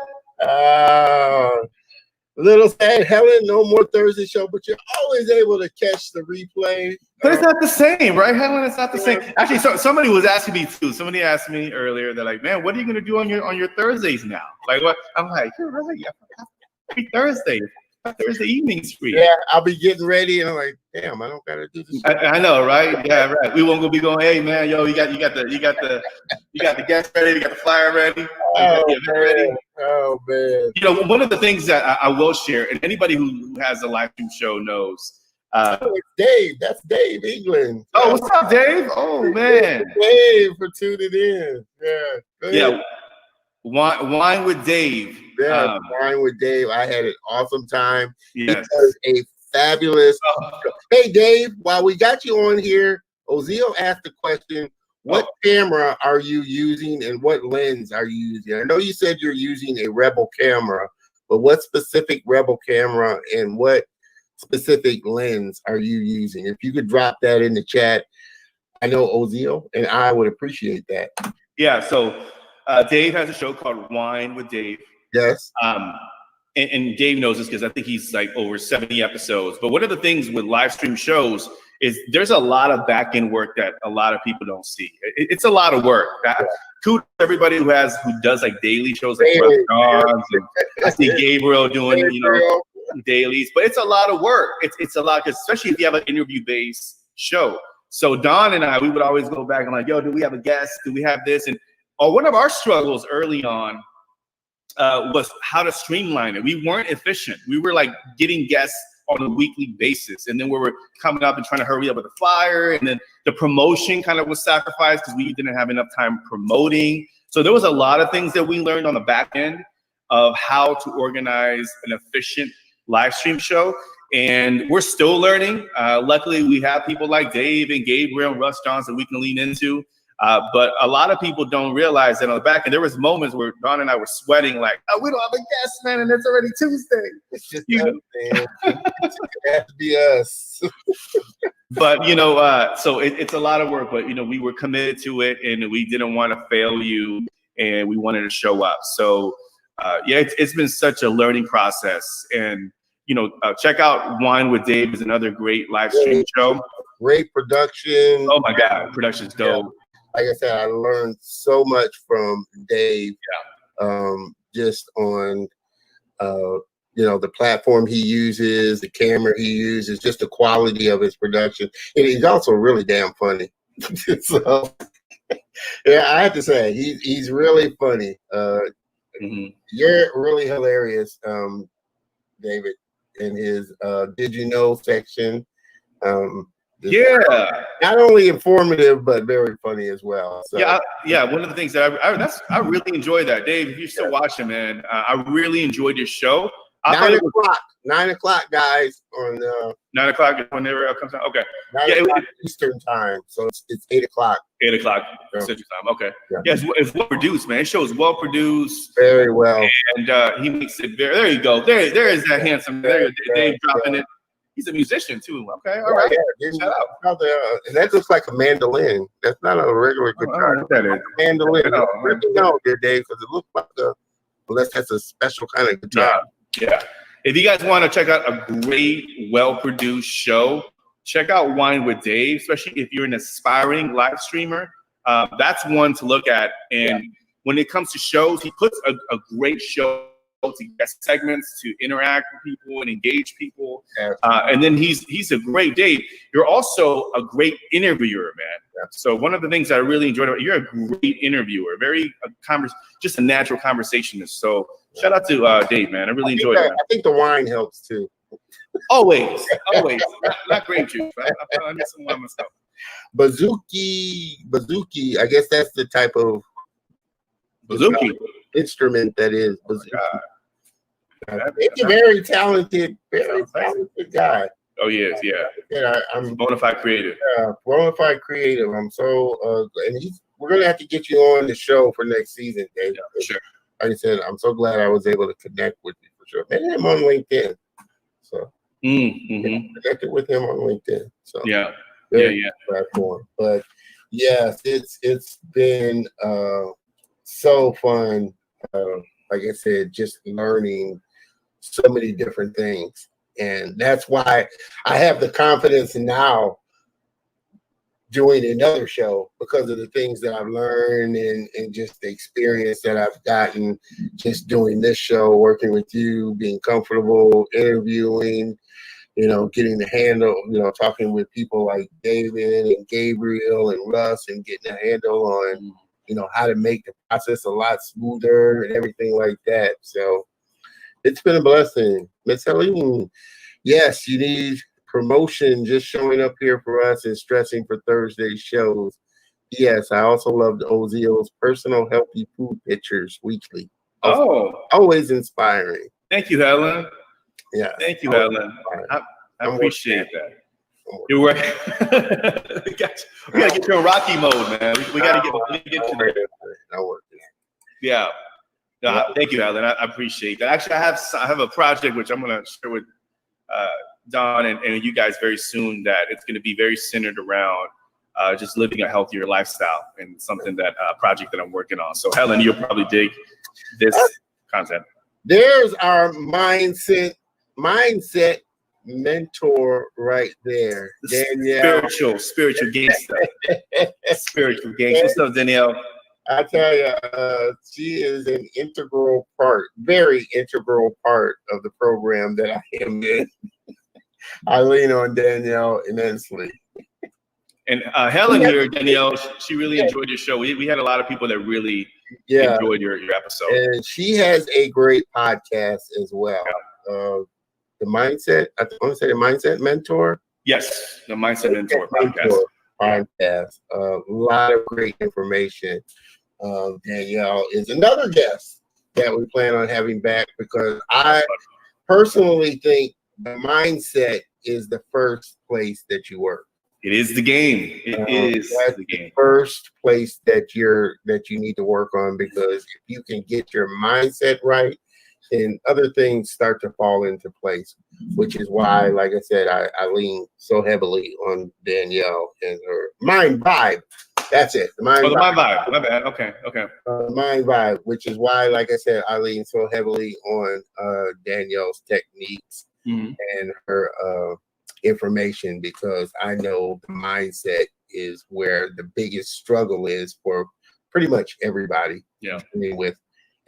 Little sad, Helen. No more Thursday show, but you're always able to catch the replay. But it's not the same, right, Helen? It's not the same. Actually, somebody was asking me too. Somebody asked me earlier. They're like, "Man, what are you gonna do on your Thursdays now?" Like, what? I'm like, "You're right. Every Thursday evenings free." Yeah, I'll be getting ready, and I'm like, "Damn, I don't gotta do this." I know, right? Yeah, right. We won't be going. Hey, man, yo, you got the guest ready. You got the flyer ready. Ready. Oh man! One of the things that I will share, and anybody who has a live stream show knows. It's Dave. That's Dave England. Oh, what's up, Dave? Oh man, Dave for tuning in. Yeah. Yeah. Wine with Dave. Yeah, Wine with Dave. I had an awesome time. Yes. It was a fabulous. Hey, Dave, while we got you on here, Ozio asked the question, what camera are you using and what lens are you using? I know you said you're using a Rebel camera, but what specific Rebel camera and what specific lens are you using? If you could drop that in the chat, I know Ozio and I would appreciate that. Yeah, so Dave has a show called Wine with Dave. Yes. And Dave knows this because I think he's like over 70 episodes. But one of the things with live stream shows is there's a lot of back end work that a lot of people don't see. It's a lot of work. Kudos to everybody who does like daily shows like restaurants. I see Gabriel doing dailies, but it's a lot of work. It's a lot, especially if you have an interview based show. So Don and I, we would always go back and like, yo, do we have a guest? Do we have this? And one of our struggles early on was how to streamline it. We weren't efficient. We were like getting guests on a weekly basis. And then we were coming up and trying to hurry up with the flyer. And then the promotion kind of was sacrificed because we didn't have enough time promoting. So there was a lot of things that we learned on the back end of how to organize an efficient live stream show. And we're still learning. Luckily, we have people like Dave and Gabriel and Russ Johnson we can lean into. But a lot of people don't realize that on the back end, there was moments where Don and I were sweating like, oh, we don't have a guest, man, and it's already Tuesday. It's just us, man. It has to be us. But, so it's a lot of work, but, we were committed to it and we didn't want to fail you and we wanted to show up. So, it's been such a learning process. And, check out Wine with Dave is another great live stream show. Great production. Oh, my God. Production's dope. Yeah. Like I said, I learned so much from Dave, just on, the platform he uses, the camera he uses, just the quality of his production. And he's also really damn funny. So, yeah, I have to say, he's really funny. You're really hilarious, David, in his Did You Know section. Not only informative but very funny as well. So. Yeah. One of the things that I really enjoy that, Dave. If you're still watching, man, I really enjoyed your show. 9 o'clock, guys, on 9 o'clock whenever it comes out. Okay. 9 o'clock Eastern time, so it's 8 o'clock. 8 o'clock Central Time. Okay. Yeah, it's well produced, man. It shows well produced. Very well. And he makes it very. There you go. There is that handsome. There, Dave dropping it. He's a musician too. Okay. All right. Yeah, shout out. And that looks like a mandolin. That's not a regular guitar. That is. Mandolin. No, Dave, because it looks like unless that's a special kind of guitar. Yeah. If you guys want to check out a great, well-produced show, check out Wine with Dave, especially if you're an aspiring live streamer. That's one to look at. And when it comes to shows, he puts a great show to get segments, to interact with people and engage people. And then he's a great Dave. You're also a great interviewer, man. So one of the things I really enjoyed about you're a great interviewer, just a natural conversationist. So shout out to Dave, man. I really enjoyed it. I think the wine helps too. Always. Not grape juice. I need some wine myself. Bazooki. I guess that's the type of Bazooki instrument that is. He's a very talented guy. Oh, he is, yeah. I'm bona fide creative. Bona fide creative. I'm so and we're gonna have to get you on the show for next season, Dave. Yeah, sure. Like I said, I'm so glad I was able to connect with you for sure. Maybe I'm on LinkedIn. So connected with him on LinkedIn. So yeah. Platform. But yes, it's been so fun. Like I said, just learning so many different things. And that's why I have the confidence now doing another show, because of the things that I've learned and just the experience that I've gotten just doing this show, working with you, being comfortable, interviewing, getting the handle, talking with people like David and Gabriel and Russ and getting a handle on, how to make the process a lot smoother and everything like that. So it's been a blessing. Miss Helene, yes, you need promotion just showing up here for us and stressing for Thursday shows. Yes, I also love the Ozio's personal healthy food pictures weekly. Always inspiring. Thank you, Helen. Yeah. Thank you, Helen. I appreciate that. You're right. we got to get you in Rocky mode, man. We got to get to that. Yeah. No, thank you, Helen. I appreciate that. Actually, I have a project which I'm going to share with Don and you guys very soon, that it's going to be very centered around just living a healthier lifestyle, and something that project that I'm working on. So Helen, you'll probably dig this content. There's our mindset mentor right there, Danielle. Spiritual gangster. Spiritual gangster. What's up, Danielle? I tell you, she is an very integral part of the program that I am in. I lean on Danielle immensely. And Helen here, Danielle, she really enjoyed your show. We had a lot of people that really enjoyed your episode. And she has a great podcast as well. The Mindset, I want to say the Mindset Mentor. Yes, the Mindset Mentor podcast. A lot of great information. Danielle is another guest that we plan on having back, because I personally think the mindset is the first place that you work. It is the game. It is the game. First place that you need to work on, because if you can get your mindset right, then other things start to fall into place, which is why, like I said, I lean so heavily on Danielle and her Mind Vibe. That's it. The Mind Vibe. My bad. Okay. Mind Vibe, which is why, like I said, I lean so heavily on Danielle's techniques and her information, because I know the mindset is where the biggest struggle is for pretty much everybody. Yeah. I mean, with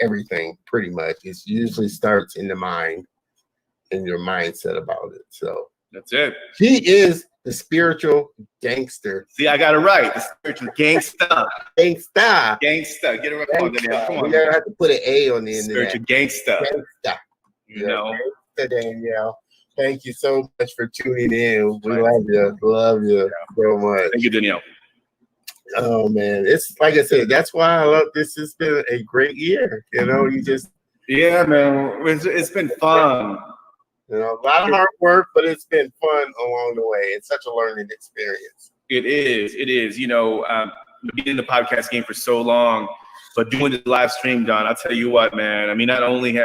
everything, pretty much. It usually starts in the mind and your mindset about it. So that's it. He is the spiritual gangster. See, I got it right. The spiritual gangsta. Gangsta. Get it right. Come on, Danielle. Come on. You gotta have to put an A on the end. Spiritual gangsta. Gangsta. You know. Gangsta, Danielle. Thank you so much for tuning in. We love you. Love you so much. Thank you, Danielle. Oh man, it's like I said, that's why I love this. Has been a great year. You Yeah, man, it's been fun. You know, a lot of hard work, but it's been fun along the way. It's such a learning experience. It is. You know, being in the podcast game for so long, but doing this live stream, Don, I'll tell you what, man. I mean, not only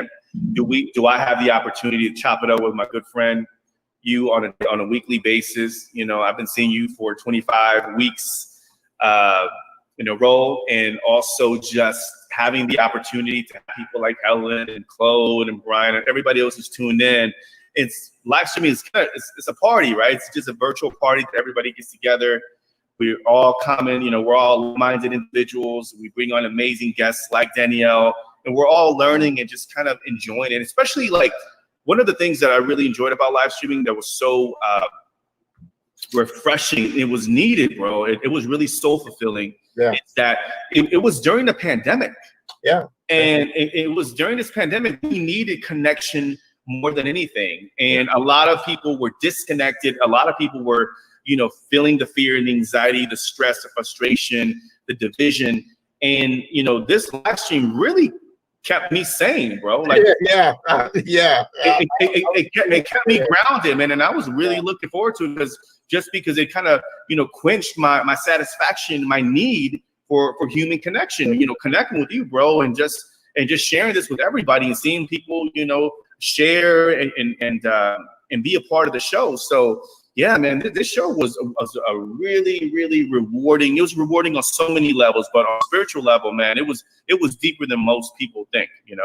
do I have the opportunity to chop it up with my good friend, you on a weekly basis. You know, I've been seeing you for 25 weeks in a row, and also just having the opportunity to have people like Helen and Claude and Brian and everybody else who's tuned in. It's live streaming is kind of, it's a party, right? It's just a virtual party that everybody gets together. We're all common, you know, we're all minded individuals. We bring on amazing guests like Danielle, and we're all learning and just kind of enjoying it. Especially like one of the things that I really enjoyed about live streaming that was so refreshing, it was needed, bro. It was really soul fulfilling. Yeah. It's that it was during the pandemic. Yeah. And it was during this pandemic, we needed connection more than anything. And a lot of people were disconnected. A lot of people were, you know, feeling the fear and the anxiety, the stress, the frustration, the division. And, you know, this live stream really kept me sane, bro. Like, yeah. It kept me grounded, man. And I was really looking forward to it because it kind of, you know, quenched my satisfaction, my need for human connection, you know, connecting with you, bro, and just sharing this with everybody and seeing people, you know, share and be a part of the show. So yeah, man, this show was a really, really rewarding. It was rewarding on so many levels, but on a spiritual level, man, it was deeper than most people think, you know?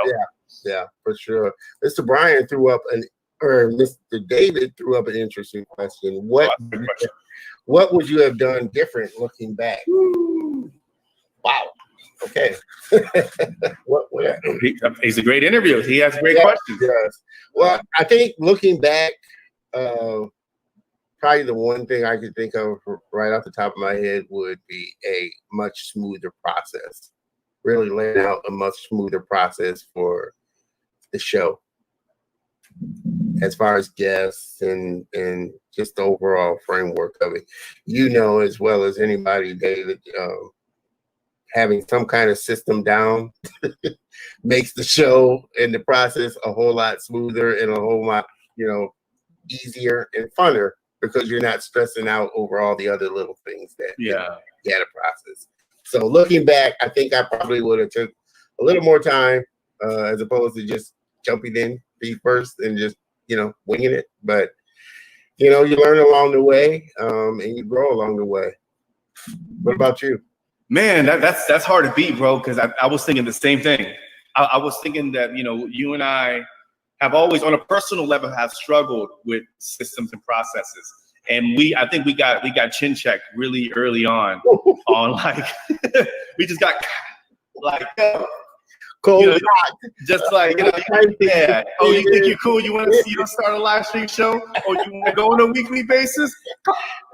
Yeah, for sure. Mr. Brian Mr. David threw up an interesting question. What would you have done different looking back? Wow. Okay. He's a great interview. He has great questions. Yes. Well, I think looking back, probably the one thing I could think of right off the top of my head would be a much smoother process. Really laying out a much smoother process for the show, as far as guests and just the overall framework of it. You know as well as anybody, David, having some kind of system down makes the show and the process a whole lot smoother and a whole lot, you know, easier and funner, because you're not stressing out over all the other little things that you gotta process. So looking back, I think I probably would have took a little more time as opposed to just jumping in feet first and just, you know, winging it. But, you know, you learn along the way and you grow along the way. What about you? Man, that's hard to beat, bro, because I was thinking the same thing. I was thinking that, you know, you and I have always, on a personal level, have struggled with systems and processes. And I think we got chin checked really early on like, we just got like, cold, you know, just like, you know, yeah. Oh, you think you're cool? You want to start a live stream show? Or you want to go on a weekly basis?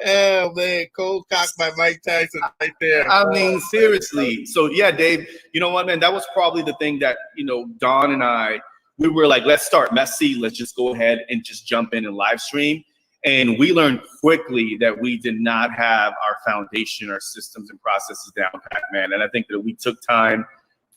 Oh man, cold cock by Mike Tyson right there. I mean, seriously. So yeah, Dave, you know what, man? That was probably the thing that, you know, Don and I, we were like, let's start messy. Let's just go ahead and just jump in and live stream. And we learned quickly that we did not have our foundation, our systems and processes down pat, man. And I think that we took time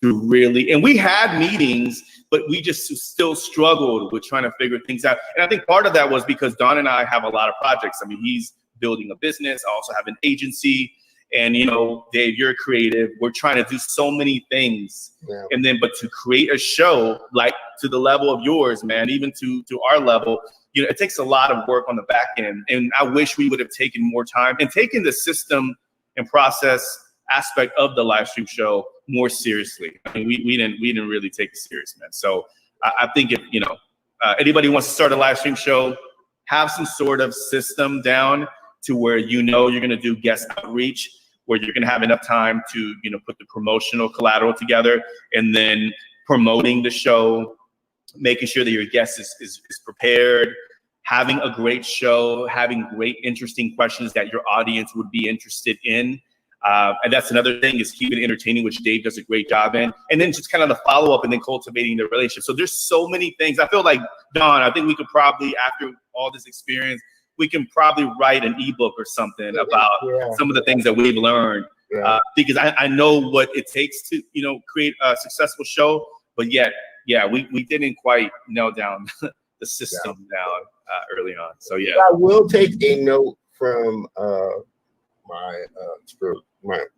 to really, and we had meetings, but we just still struggled with trying to figure things out. And I think part of that was because Don and I have a lot of projects. I mean, he's building a business. I also have an agency. And, you know, Dave, you're creative. We're trying to do so many things. Yeah. And then, but to create a show like to the level of yours, man, even to our level, you know, it takes a lot of work on the back end. And I wish we would have taken more time and taken the system and process aspect of the live stream show more seriously. I mean, we didn't really take it serious, man. So I think if, you know, anybody wants to start a live stream show, have some sort of system down to where, you know, you're going to do guest outreach, where you're going to have enough time to, you know, put the promotional collateral together, and then promoting the show, making sure that your guest is prepared, having a great show, having great, interesting questions that your audience would be interested in. And that's another thing, is keep it entertaining, which Dave does a great job in. And then just kind of the follow-up and then cultivating the relationship. So there's so many things. I feel like, Don, I think we could probably, after all this experience, we can probably write an ebook or something about some of the things that we've learned. Because I know what it takes to, you know, create a successful show, but yet, yeah, we didn't quite nail down the system down early on. So yeah, I will take a note from my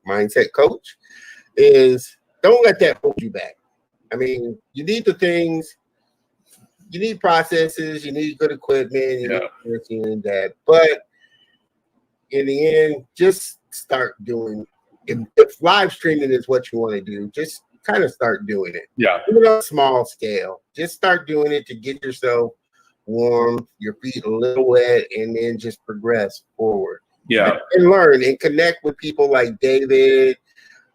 mindset coach is don't let that hold you back. I mean, you need the things, you need processes, you need good equipment, you need this and that. But in the end, just start doing. If live streaming is what you want to do, just kind of start doing it. Yeah. Do it on a small scale. Just start doing it to get yourself warm, your feet a little wet, and then just progress forward. Yeah. And learn and connect with people like David,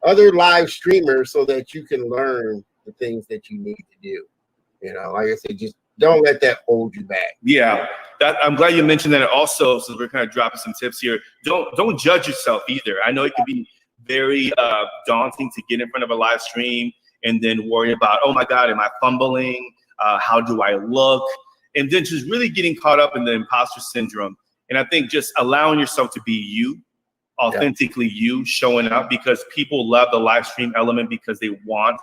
other live streamers, so that you can learn the things that you need to do. You know, like I said, just don't let that hold you back. Yeah, I'm glad you mentioned that. Also, so we're kind of dropping some tips here. Don't judge yourself either. I know it can be very daunting to get in front of a live stream and then worry about, oh my God, am I fumbling? How do I look? And then just really getting caught up in the imposter syndrome. And I think just allowing yourself to be you, authentically you, showing up, because people love the live stream element because they want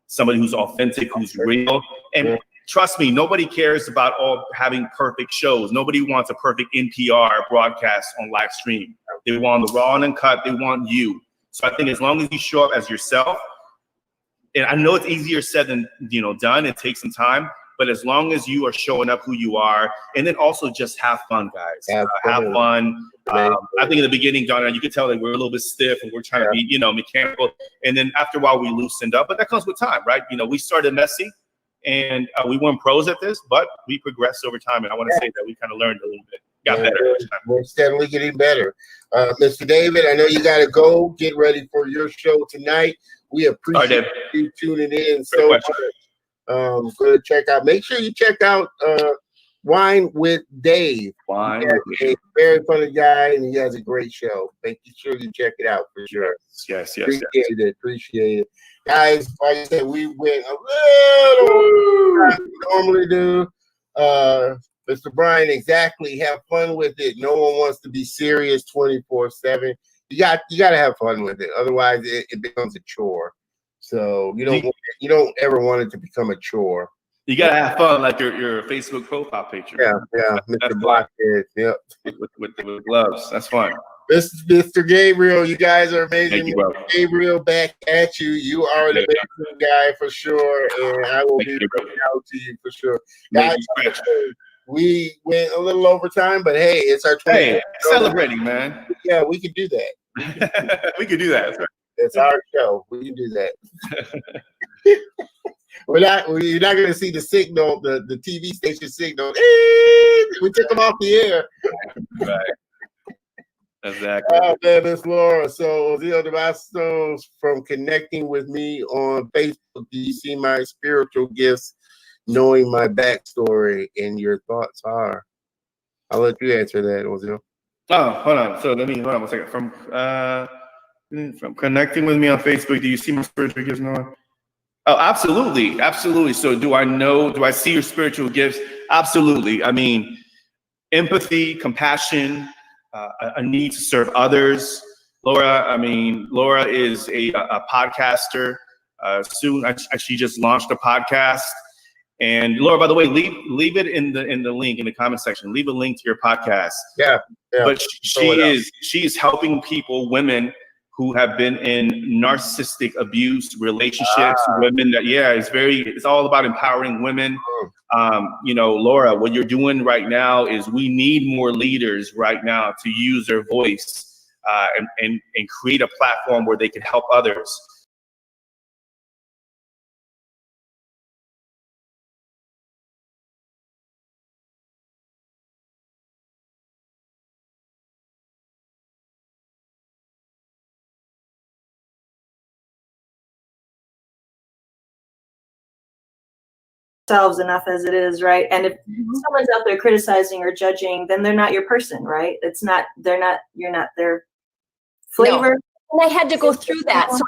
somebody who's authentic, who's real. And trust me, nobody cares about all having perfect shows. Nobody wants a perfect NPR broadcast on live stream. They want the raw and uncut. They want you. So I think as long as you show up as yourself, and I know it's easier said than done. It takes some time, but as long as you are showing up who you are, and then also just have fun, guys. Have fun. I think in the beginning, John, you could tell that we're a little bit stiff and we're trying to be, mechanical. And then after a while, we loosened up. But that comes with time, right? We started messy. And we weren't pros at this, but we progressed over time. And I want to say that we kind of learned a little bit, got better. We're steadily getting better. Mr. David, I know you got to go. Get ready for your show tonight. We appreciate you tuning in so much. Go to check out. Make sure you check out Wine with Dave. He's a very funny guy, and he has a great show. Make sure you check it out for sure. Yes. Appreciate it. Guys, like I said, we went a little like we normally do. Mr. Brian, exactly. Have fun with it. No one wants to be serious 24/7. You got to have fun with it. Otherwise, it becomes a chore. So you don't ever want it to become a chore. You gotta have fun, like your Facebook profile picture. Yeah. Mr. Blockhead. Yep. With gloves. That's fun. Mr. Gabriel, you guys are amazing. Thank you, bro. Gabriel, back at you. You are an amazing guy for sure, and I will be reaching out to you for sure. Guys, we went a little over time, but hey, it's our 20th. Hey, celebrating, man. Yeah, we could do that. We could do that. That's right. It's our show. We can do that. You're not going to see the signal, the TV station signal. We took them off the air. Right. Exactly. Oh man, Miss Laura. So the Bastos from connecting with me on Facebook. Do you see my spiritual gifts, knowing my backstory, and your thoughts are? I'll let you answer that, Ozil. Oh, hold on. So hold on one second. From connecting with me on Facebook, do you see my spiritual gifts, Noah? Oh, absolutely. So do I see your spiritual gifts? Absolutely. I mean, empathy, compassion, a need to serve others. Laura is a podcaster. Soon, she just launched a podcast. And Laura, by the way, leave it in the link in the comment section. Leave a link to your podcast. Yeah. But she is helping people, women who have been in narcissistic abuse relationships, women that, it's all about empowering women. Laura, what you're doing right now is we need more leaders right now to use their voice and create a platform where they can help others. Enough as it is, right? And if someone's out there criticizing or judging, then they're not your person, right? You're not their flavor. No. And I had to go through that. So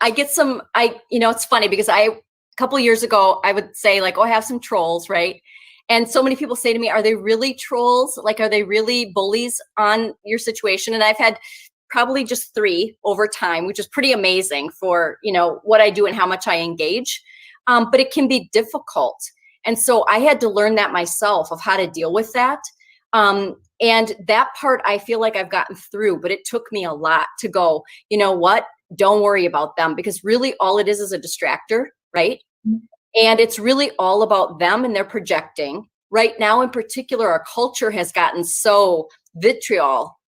I get some, it's funny because a couple of years ago, I would say like, I have some trolls, right? And so many people say to me, are they really trolls? Like, are they really bullies on your situation? And I've had probably just 3 over time, which is pretty amazing for, what I do and how much I engage. but it can be difficult. And so I had to learn that myself, of how to deal with that. And that part I feel like I've gotten through, but it took me a lot to go, you know what, don't worry about them, because really all it is a distractor, right? And it's really all about them and their projecting. Right now in particular, our culture has gotten so vitriol.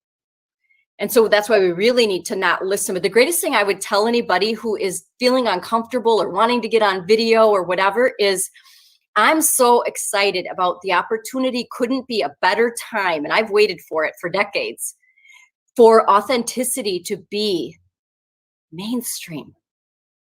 And so that's why we really need to not listen. But the greatest thing I would tell anybody who is feeling uncomfortable or wanting to get on video or whatever is, I'm so excited about the opportunity. Couldn't be a better time, and I've waited for it for decades, for authenticity to be mainstream,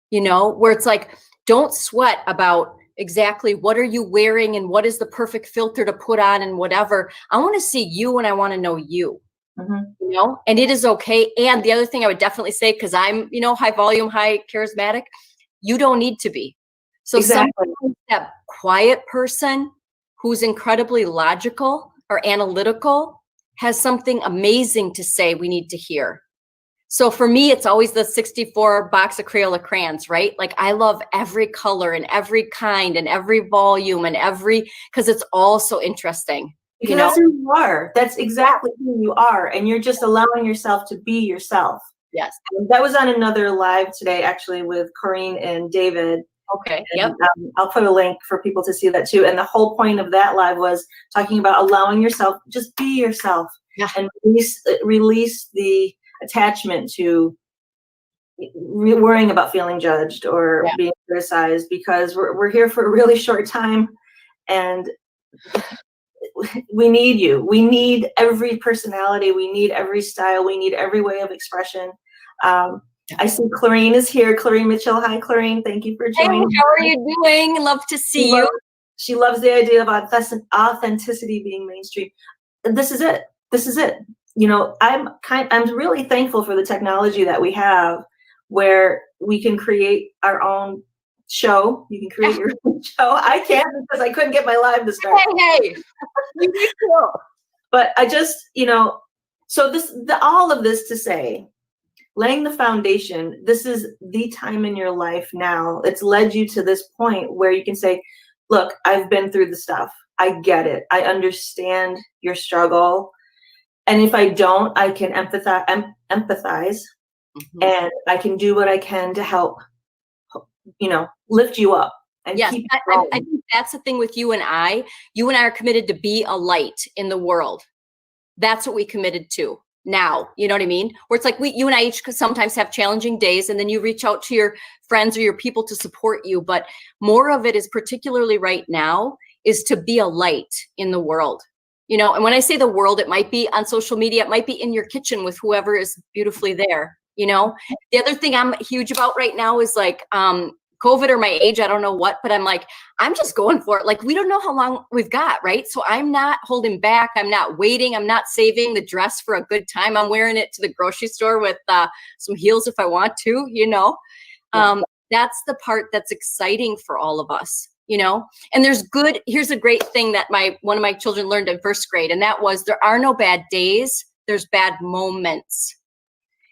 you know, where it's like, don't sweat about exactly what are you wearing and what is the perfect filter to put on and whatever. I want to see you and I want to know you, you know, and it is okay. And the other thing I would definitely say, because I'm, you know, high volume, high charismatic, you don't need to be. So sometimes that quiet person who's incredibly logical or analytical has something amazing to say we need to hear. So for me, it's always the 64 box of Crayola crayons, right? Like I love every color and every kind and every volume and because it's all so interesting. Because that's who you are. That's exactly who you are. And you're just allowing yourself to be yourself. Yes. And that was on another live today, actually, with Corinne and David. Okay. And, I'll put a link for people to see that too. And the whole point of that live was talking about allowing yourself, just be yourself, and release the attachment to worrying about feeling judged or being criticized, because we're here for a really short time, and we need you. We need every personality. We need every style. We need every way of expression. I see Clarine is here. Clarine Mitchell. Hi, Clarine. Thank you for joining. Hey, how are you doing? Love to see you. She loves the idea of authenticity being mainstream. This is it. This is it. You know, I'm really thankful for the technology that we have, where we can create our own show. You can create your own show. I can't, because I couldn't get my live to start. Hey, you did cool. But I just, you know, so all of this to say, laying the foundation, this is the time in your life now. It's led you to this point where you can say, look, I've been through the stuff. I get it. I understand your struggle. And if I don't, I can empathize, and I can do what I can to help, you know, lift you up. And yes, keep I think that's the thing with you and I. You and I are committed to be a light in the world. That's what we committed to now. You know what I mean? Where it's like you and I each sometimes have challenging days, and then you reach out to your friends or your people to support you. But more of it is, particularly right now, is to be a light in the world. You know, and when I say the world, it might be on social media, it might be in your kitchen with whoever is beautifully there. You know, the other thing I'm huge about right now is like COVID or my age, I don't know what, but I'm like, I'm just going for it. Like, we don't know how long we've got, right? So I'm not holding back. I'm not waiting. I'm not saving the dress for a good time. I'm wearing it to the grocery store with some heels if I want to, you know. That's the part that's exciting for all of us. You know, and here's a great thing that one of my children learned in first grade. And that was, there are no bad days, there's bad moments.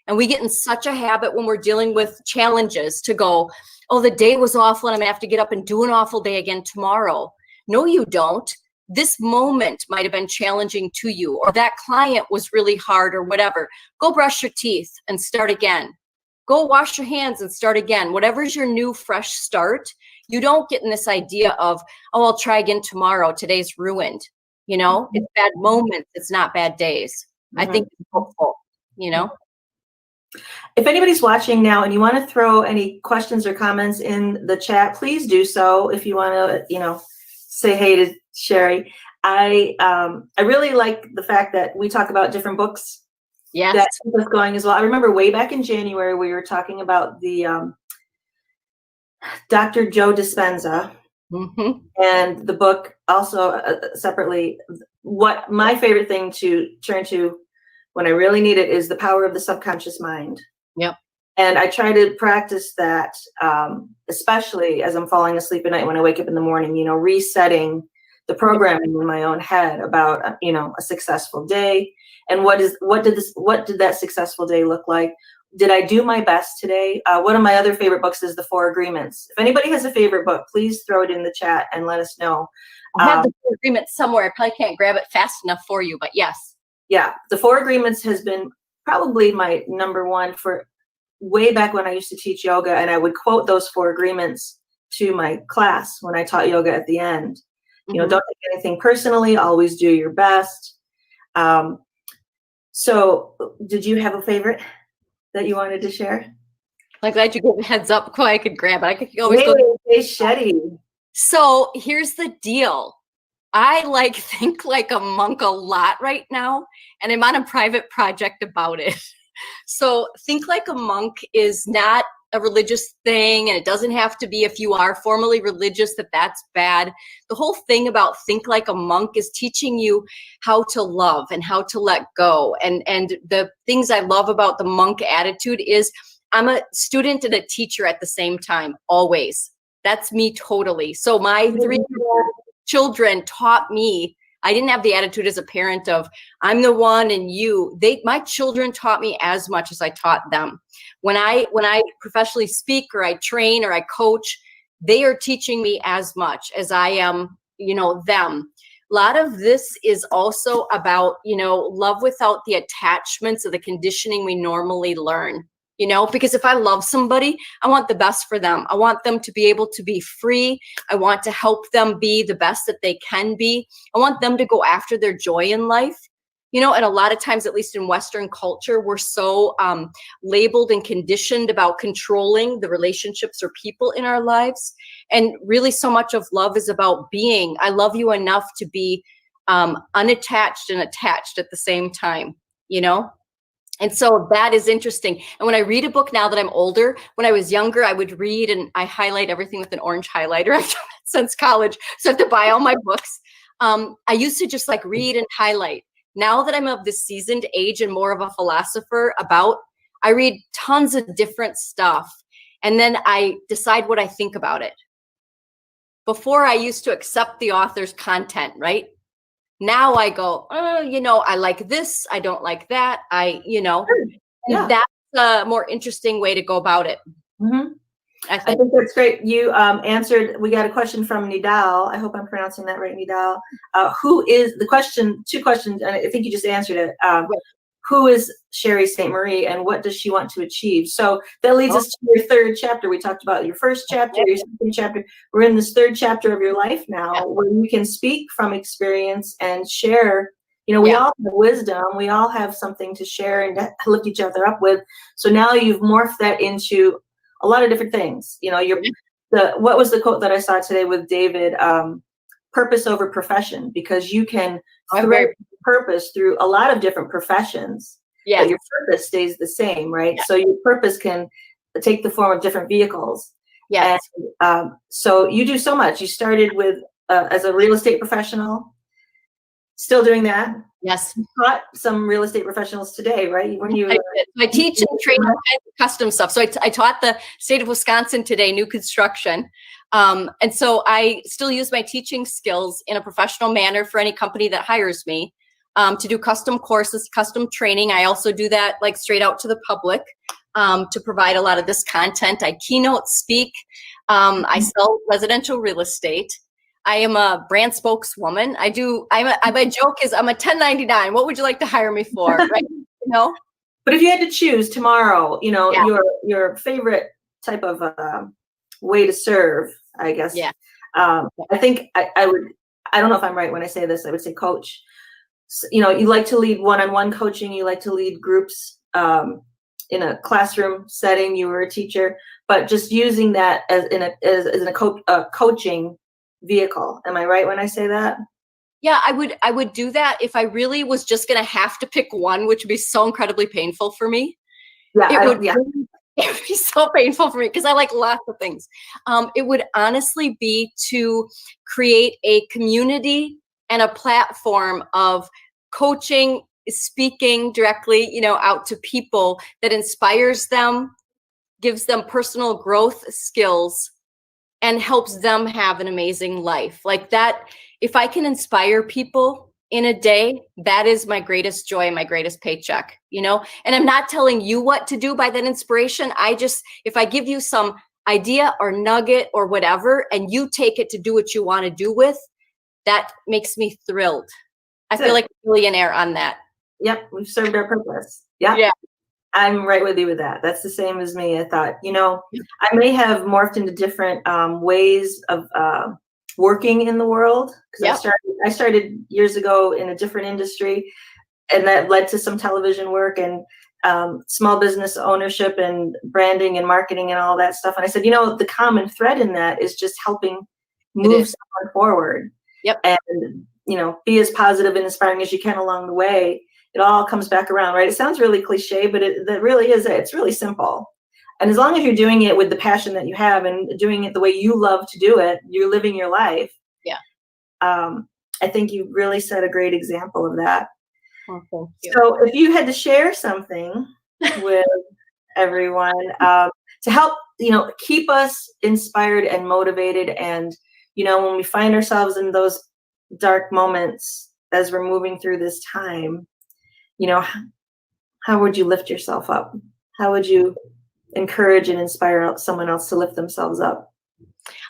And we get in such a habit when we're dealing with challenges to go, oh, the day was awful and I'm gonna have to get up and do an awful day again tomorrow. No, you don't. This moment might've been challenging to you, or that client was really hard or whatever. Go brush your teeth and start again. Go wash your hands and start again. Whatever's your new fresh start. You don't get in this idea of, oh, I'll try again tomorrow. Today's ruined. You know, it's bad moments. It's not bad days. I think it's hopeful, you know. If anybody's watching now and you want to throw any questions or comments in the chat, please do so. If you want to, you know, say hey to Sherry. I really like the fact that we talk about different books. Yes. That keep us going as well. I remember way back in January, we were talking about the Dr. Joe Dispenza, and the book also separately. What my favorite thing to turn to when I really need it is The Power of the Subconscious Mind. Yep. And I try to practice that, especially as I'm falling asleep at night when I wake up in the morning, you know, resetting the programming in my own head about, you know, a successful day. And what did that successful day look like? did I do my best today? One of my other favorite books is The Four Agreements. If anybody has a favorite book, please throw it in the chat and let us know. I have the Four Agreements somewhere. I probably can't grab it fast enough for you, but yes. Yeah, The Four Agreements has been probably my number one for way back when I used to teach yoga, and I would quote those four agreements to my class when I taught yoga at the end. You know, don't take anything personally, always do your best. So did you have a favorite that you wanted to share? I'm glad you gave a heads up before I could grab it. I could always go. Hey, Shetty. So here's the deal. I like think like a monk a lot right now, and I'm on a private project about it. So think like a monk is not a religious thing, and it doesn't have to be, if you are formally religious, that's bad. The whole thing about think like a monk is teaching you how to love and how to let go. And the things I love about the monk attitude is I'm a student and a teacher at the same time, always. That's me totally. So my 3-year-old children taught me. I didn't have the attitude as a parent of I'm the one and you. My children taught me as much as I taught them. When I professionally speak or I train or I coach, they are teaching me as much as I am, them. A lot of this is also about, love without the attachments of the conditioning we normally learn. Because if I love somebody, I want the best for them. I want them to be able to be free. I want to help them be the best that they can be. I want them to go after their joy in life. And a lot of times, at least in Western culture, we're so labeled and conditioned about controlling the relationships or people in our lives. And really so much of love is about being, I love you enough to be unattached and attached at the same time, And so that is interesting. And when I read a book now that I'm older, when I was younger, I would read and I highlight everything with an orange highlighter. I've done that since college. So I have to buy all my books. I used to just read and highlight. Now that I'm of this seasoned age and more of a philosopher I read tons of different stuff. And then I decide what I think about it. Before I used to accept the author's content, right? Now I go, I like this. I don't like that. And that's a more interesting way to go about it. Mm-hmm. I think that's great. You answered, we got a question from Nidal. I hope I'm pronouncing that right, Nidal. Who is the question, 2 questions, and I think you just answered it. Who is Sherry St. Marie and what does she want to achieve? So that leads us to your 3rd chapter. We talked about your 1st chapter, your 2nd chapter. We're in this 3rd chapter of your life now where you can speak from experience and share. We all have wisdom. We all have something to share and to lift each other up with. So now you've morphed that into a lot of different things. What was the quote that I saw today with David? Purpose over profession, because you can thread purpose through a lot of different professions. Yeah. But your purpose stays the same, right? Yeah. So your purpose can take the form of different vehicles. Yes. And, so you do so much. You started with as a real estate professional, still doing that. Yes. You taught some real estate professionals today, right? I teach and train all kinds of custom stuff. So I taught the state of Wisconsin today, new construction. And so I still use my teaching skills in a professional manner for any company that hires me to do custom courses, custom training. I also do that straight out to the public to provide a lot of this content. I keynote speak. I sell residential real estate. I am a brand spokeswoman. My joke is I'm a 1099. What would you like to hire me for? Right? But if you had to choose tomorrow, your favorite type of way to serve, I guess. Yeah. I think I would. I don't know if I'm right when I say this. I would say coach. So, you like to lead one-on-one coaching. You like to lead groups in a classroom setting. You were a teacher, but just using that as a coaching vehicle. Am I right when I say that? Yeah, I would do that if I really was just going to have to pick one, which would be so incredibly painful for me. Yeah, it would be so painful for me because I like lots of things. It would honestly be to create a community and a platform of coaching, speaking directly, out to people that inspires them, gives them personal growth skills, and helps them have an amazing life. Like that, if I can inspire people in a day, that is my greatest joy, my greatest paycheck, you know? And I'm not telling you what to do by that inspiration. If I give you some idea or nugget or whatever, and you take it to do what you want to do with, that makes me thrilled. I feel like a billionaire on that. Yep, we've served our purpose. Yep. Yeah. I'm right with you with that. That's the same as me. I thought, I may have morphed into different ways of working in the world, because I started years ago in a different industry, and that led to some television work and small business ownership and branding and marketing and all that stuff. And I said, the common thread in that is just helping move someone forward. Yep. And, be as positive and inspiring as you can along the way. It all comes back around, right? It sounds really cliche, but that really is it. It's really simple. And as long as you're doing it with the passion that you have and doing it the way you love to do it, you're living your life. Yeah. I think you really set a great example of that. Oh, thank you. So if you had to share something with everyone to help, keep us inspired and motivated, and, when we find ourselves in those dark moments as we're moving through this time, how would you lift yourself up? How would you encourage and inspire someone else to lift themselves up?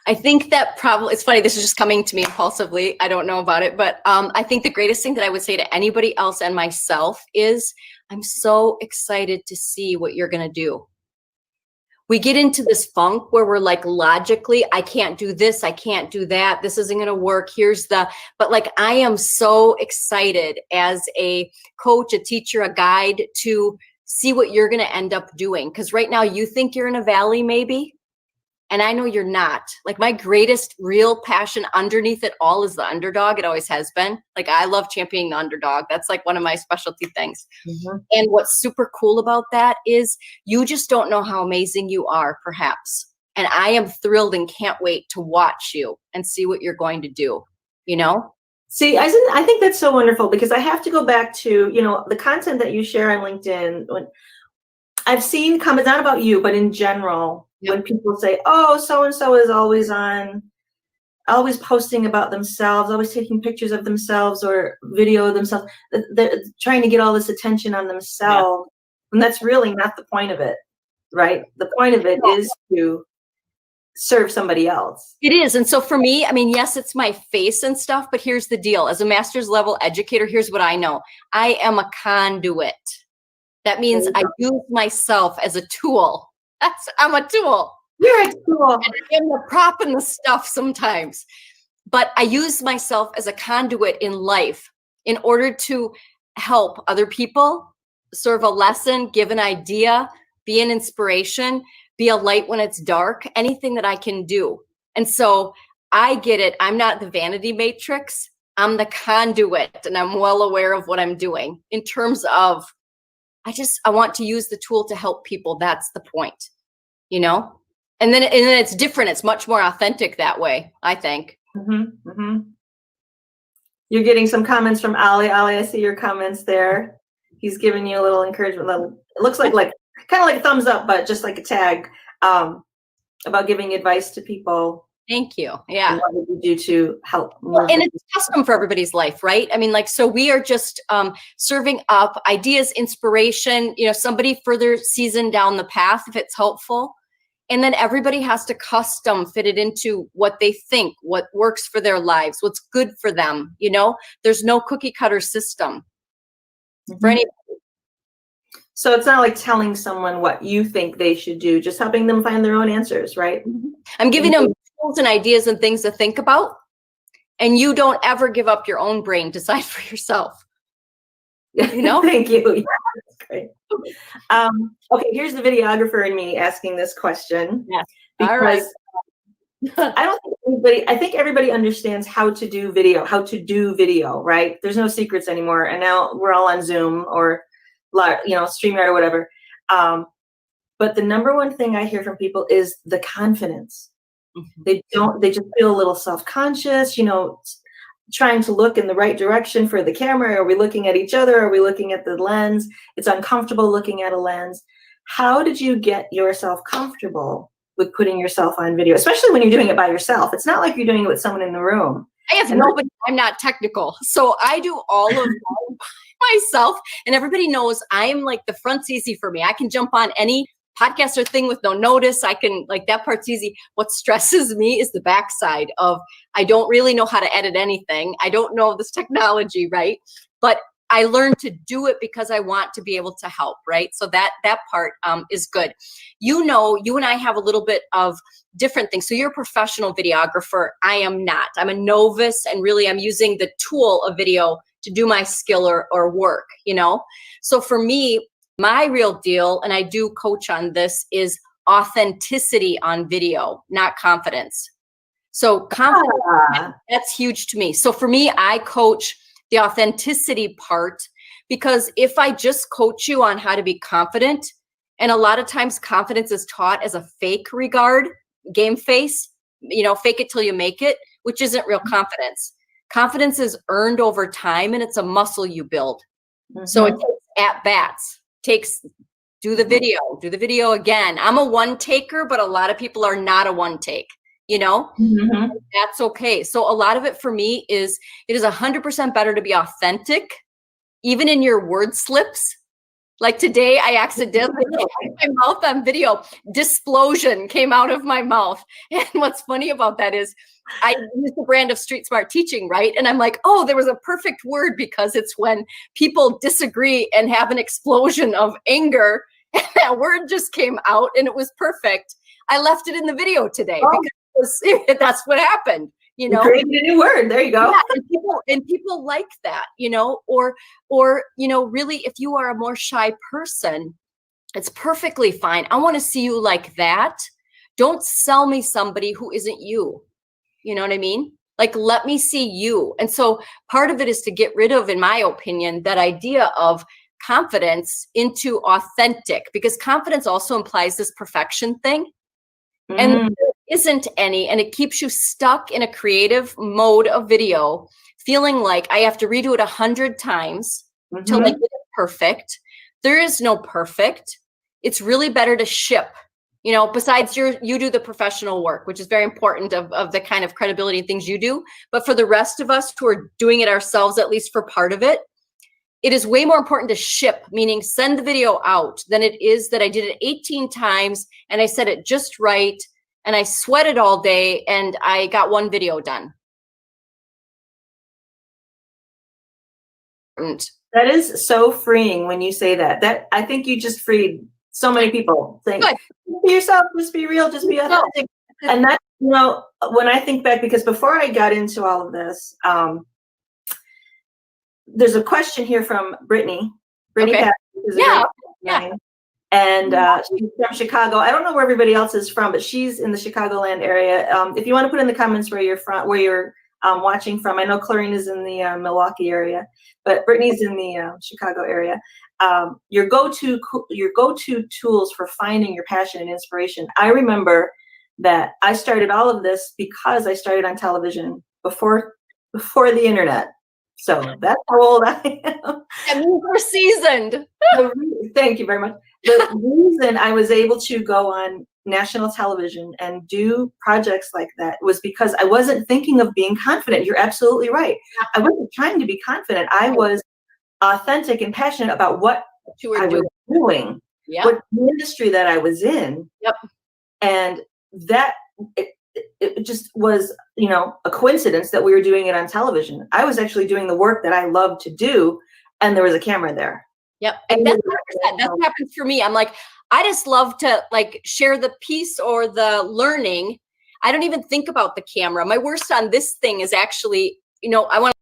I think that probably, it's funny, this is just coming to me impulsively. I don't know about it, but I think the greatest thing that I would say to anybody else and myself is, I'm so excited to see what you're going to do. We get into this funk where we're like, logically, I can't do this, I can't do that, this isn't going to work, but like, I am so excited as a coach, a teacher, a guide to see what you're going to end up doing. Because right now you think you're in a valley maybe, and I know you're not. Like, my greatest real passion underneath it all is the underdog. It always has been. Like, I love championing the underdog. That's like one of my specialty things. Mm-hmm. And what's super cool about that is you just don't know how amazing you are, perhaps. And I am thrilled and can't wait to watch you and see what you're going to do, See, I think that's so wonderful, because I have to go back to, the content that you share on LinkedIn. When I've seen comments, not about you, but in general, when people say, oh, so-and-so is always posting about themselves, always taking pictures of themselves or video of themselves, they're trying to get all this attention on themselves. And that's really not the point of it, right? The point of it is to serve somebody else. It is. And so for me, I mean, yes, it's my face and stuff, but here's the deal. As a master's level educator, here's what I know. I am a conduit. That means I use myself as a tool. I'm a tool. You're a tool. And I am the prop and the stuff sometimes. But I use myself as a conduit in life in order to help other people, serve a lesson, give an idea, be an inspiration, be a light when it's dark, anything that I can do. And so I get it. I'm not the vanity matrix. I'm the conduit, and I'm well aware of what I'm doing in terms of, I want to use the tool to help people. That's the point, And then it's different. It's much more authentic that way, I think. Mm-hmm, mm-hmm. You're getting some comments from Ali. Ali, I see your comments there. He's giving you a little encouragement. It looks like kind of like a thumbs up, but just like a tag about giving advice to people. Thank you. Yeah. And what would you do to help? And it's custom for everybody's life, right? I mean, so we are just serving up ideas, inspiration, somebody further seasoned down the path if it's helpful. And then everybody has to custom fit it into what they think, what works for their lives, what's good for them. There's no cookie cutter system for anybody. So it's not like telling someone what you think they should do, just helping them find their own answers, right? I'm giving them tools and ideas and things to think about. And you don't ever give up your own brain. Decide for yourself. Thank you. Yeah, that's great. Okay, here's the videographer in me asking this question. Yes. All right. I think everybody understands how to do video, right? There's no secrets anymore. And now we're all on Zoom or StreamYard or whatever. But the number one thing I hear from people is the confidence. Mm-hmm. They just feel a little self-conscious, trying to look in the right direction for the camera. Are we looking at each other? Are we looking at the lens? It's uncomfortable looking at a lens. How did you get yourself comfortable with putting yourself on video, especially when you're doing it by yourself? It's not like you're doing it with someone in the room. I have nobody. I'm not technical. So I do all of that myself. And everybody knows I'm like, the front's easy for me. I can jump on any podcast or thing with no notice. I can, like, that part's easy. What stresses me is the backside of, I don't really know how to edit anything. I don't know this technology, right? But I learned to do it because I want to be able to help, right? So that part is good. You know, you and I have a little bit of different things. So you're a professional videographer. I am not. I'm a novice, and really I'm using the tool of video to do my skill or work, you know? So for me, my real deal, and I do coach on this, is authenticity on video, not confidence. So confidence, that's huge to me. So for me, I coach the authenticity part, because if I just coach you on how to be confident, and a lot of times confidence is taught as a fake regard, game face, you know, fake it till you make it, which isn't real confidence. Confidence is earned over time, and it's a muscle you build. So it takes at bats, do the video again. I'm a one taker, but a lot of people are not a one take. You know, that's okay. So a lot of it for me is, it is 100% better to be authentic, even in your word slips. Like today, I accidentally opened my mouth on video. Displosion came out of my mouth. And what's funny about that is I use the brand of Street Smart Teaching, right? And I'm like, oh, there was a perfect word, because it's when people disagree and have an explosion of anger. And that word just came out, and it was perfect. I left it in the video today because that's what happened, you know. You created a new word. There you go. Yeah, and people like that, you know, or you know, really, if you are a more shy person, it's perfectly fine. I want to see you like that. Don't sell me somebody who isn't you. You know what I mean? Like, let me see you. And so part of it is to get rid of, in my opinion, that idea of confidence into authentic, because confidence also implies this perfection thing. And there isn't any, and it keeps you stuck in a creative mode of video, feeling like I have to redo it 100 times till I get it perfect. There is no perfect. It's really better to ship, you know, besides you do the professional work, which is very important of the kind of credibility and things you do. But for the rest of us who are doing it ourselves, at least for part of it, it is way more important to ship, meaning send the video out, than it is that I did it 18 times and I said it just right, and I sweated all day and I got one video done. That is so freeing when you say that. That, I think you just freed so many people. Saying, be yourself, just be real, just be authentic. And that, you know, when I think back, because before I got into all of this, there's a question here from Brittany. Brittany, yeah. And she's from Chicago. I don't know where everybody else is from, but she's in the Chicagoland area. If you want to put in the comments where you're from, where you're watching from. I know Clarine is in the Milwaukee area, but Brittany's in the Chicago area. Your go-to tools for finding your passion and inspiration. I remember that I started all of this because I started on television before the internet. So that's how old I am. And we were seasoned. Thank you very much. The reason I was able to go on national television and do projects like that was because I wasn't thinking of being confident. You're absolutely right. I wasn't trying to be confident. I was authentic and passionate about what I was doing, what the industry that I was in. And that it just was, you know, a coincidence that we were doing it on television. I was actually doing the work that I love to do, and there was a camera there. And that's what happens for me. I'm like, I just love to like share the piece or the learning. I don't even think about the camera. My worst on this thing is actually, you know, I want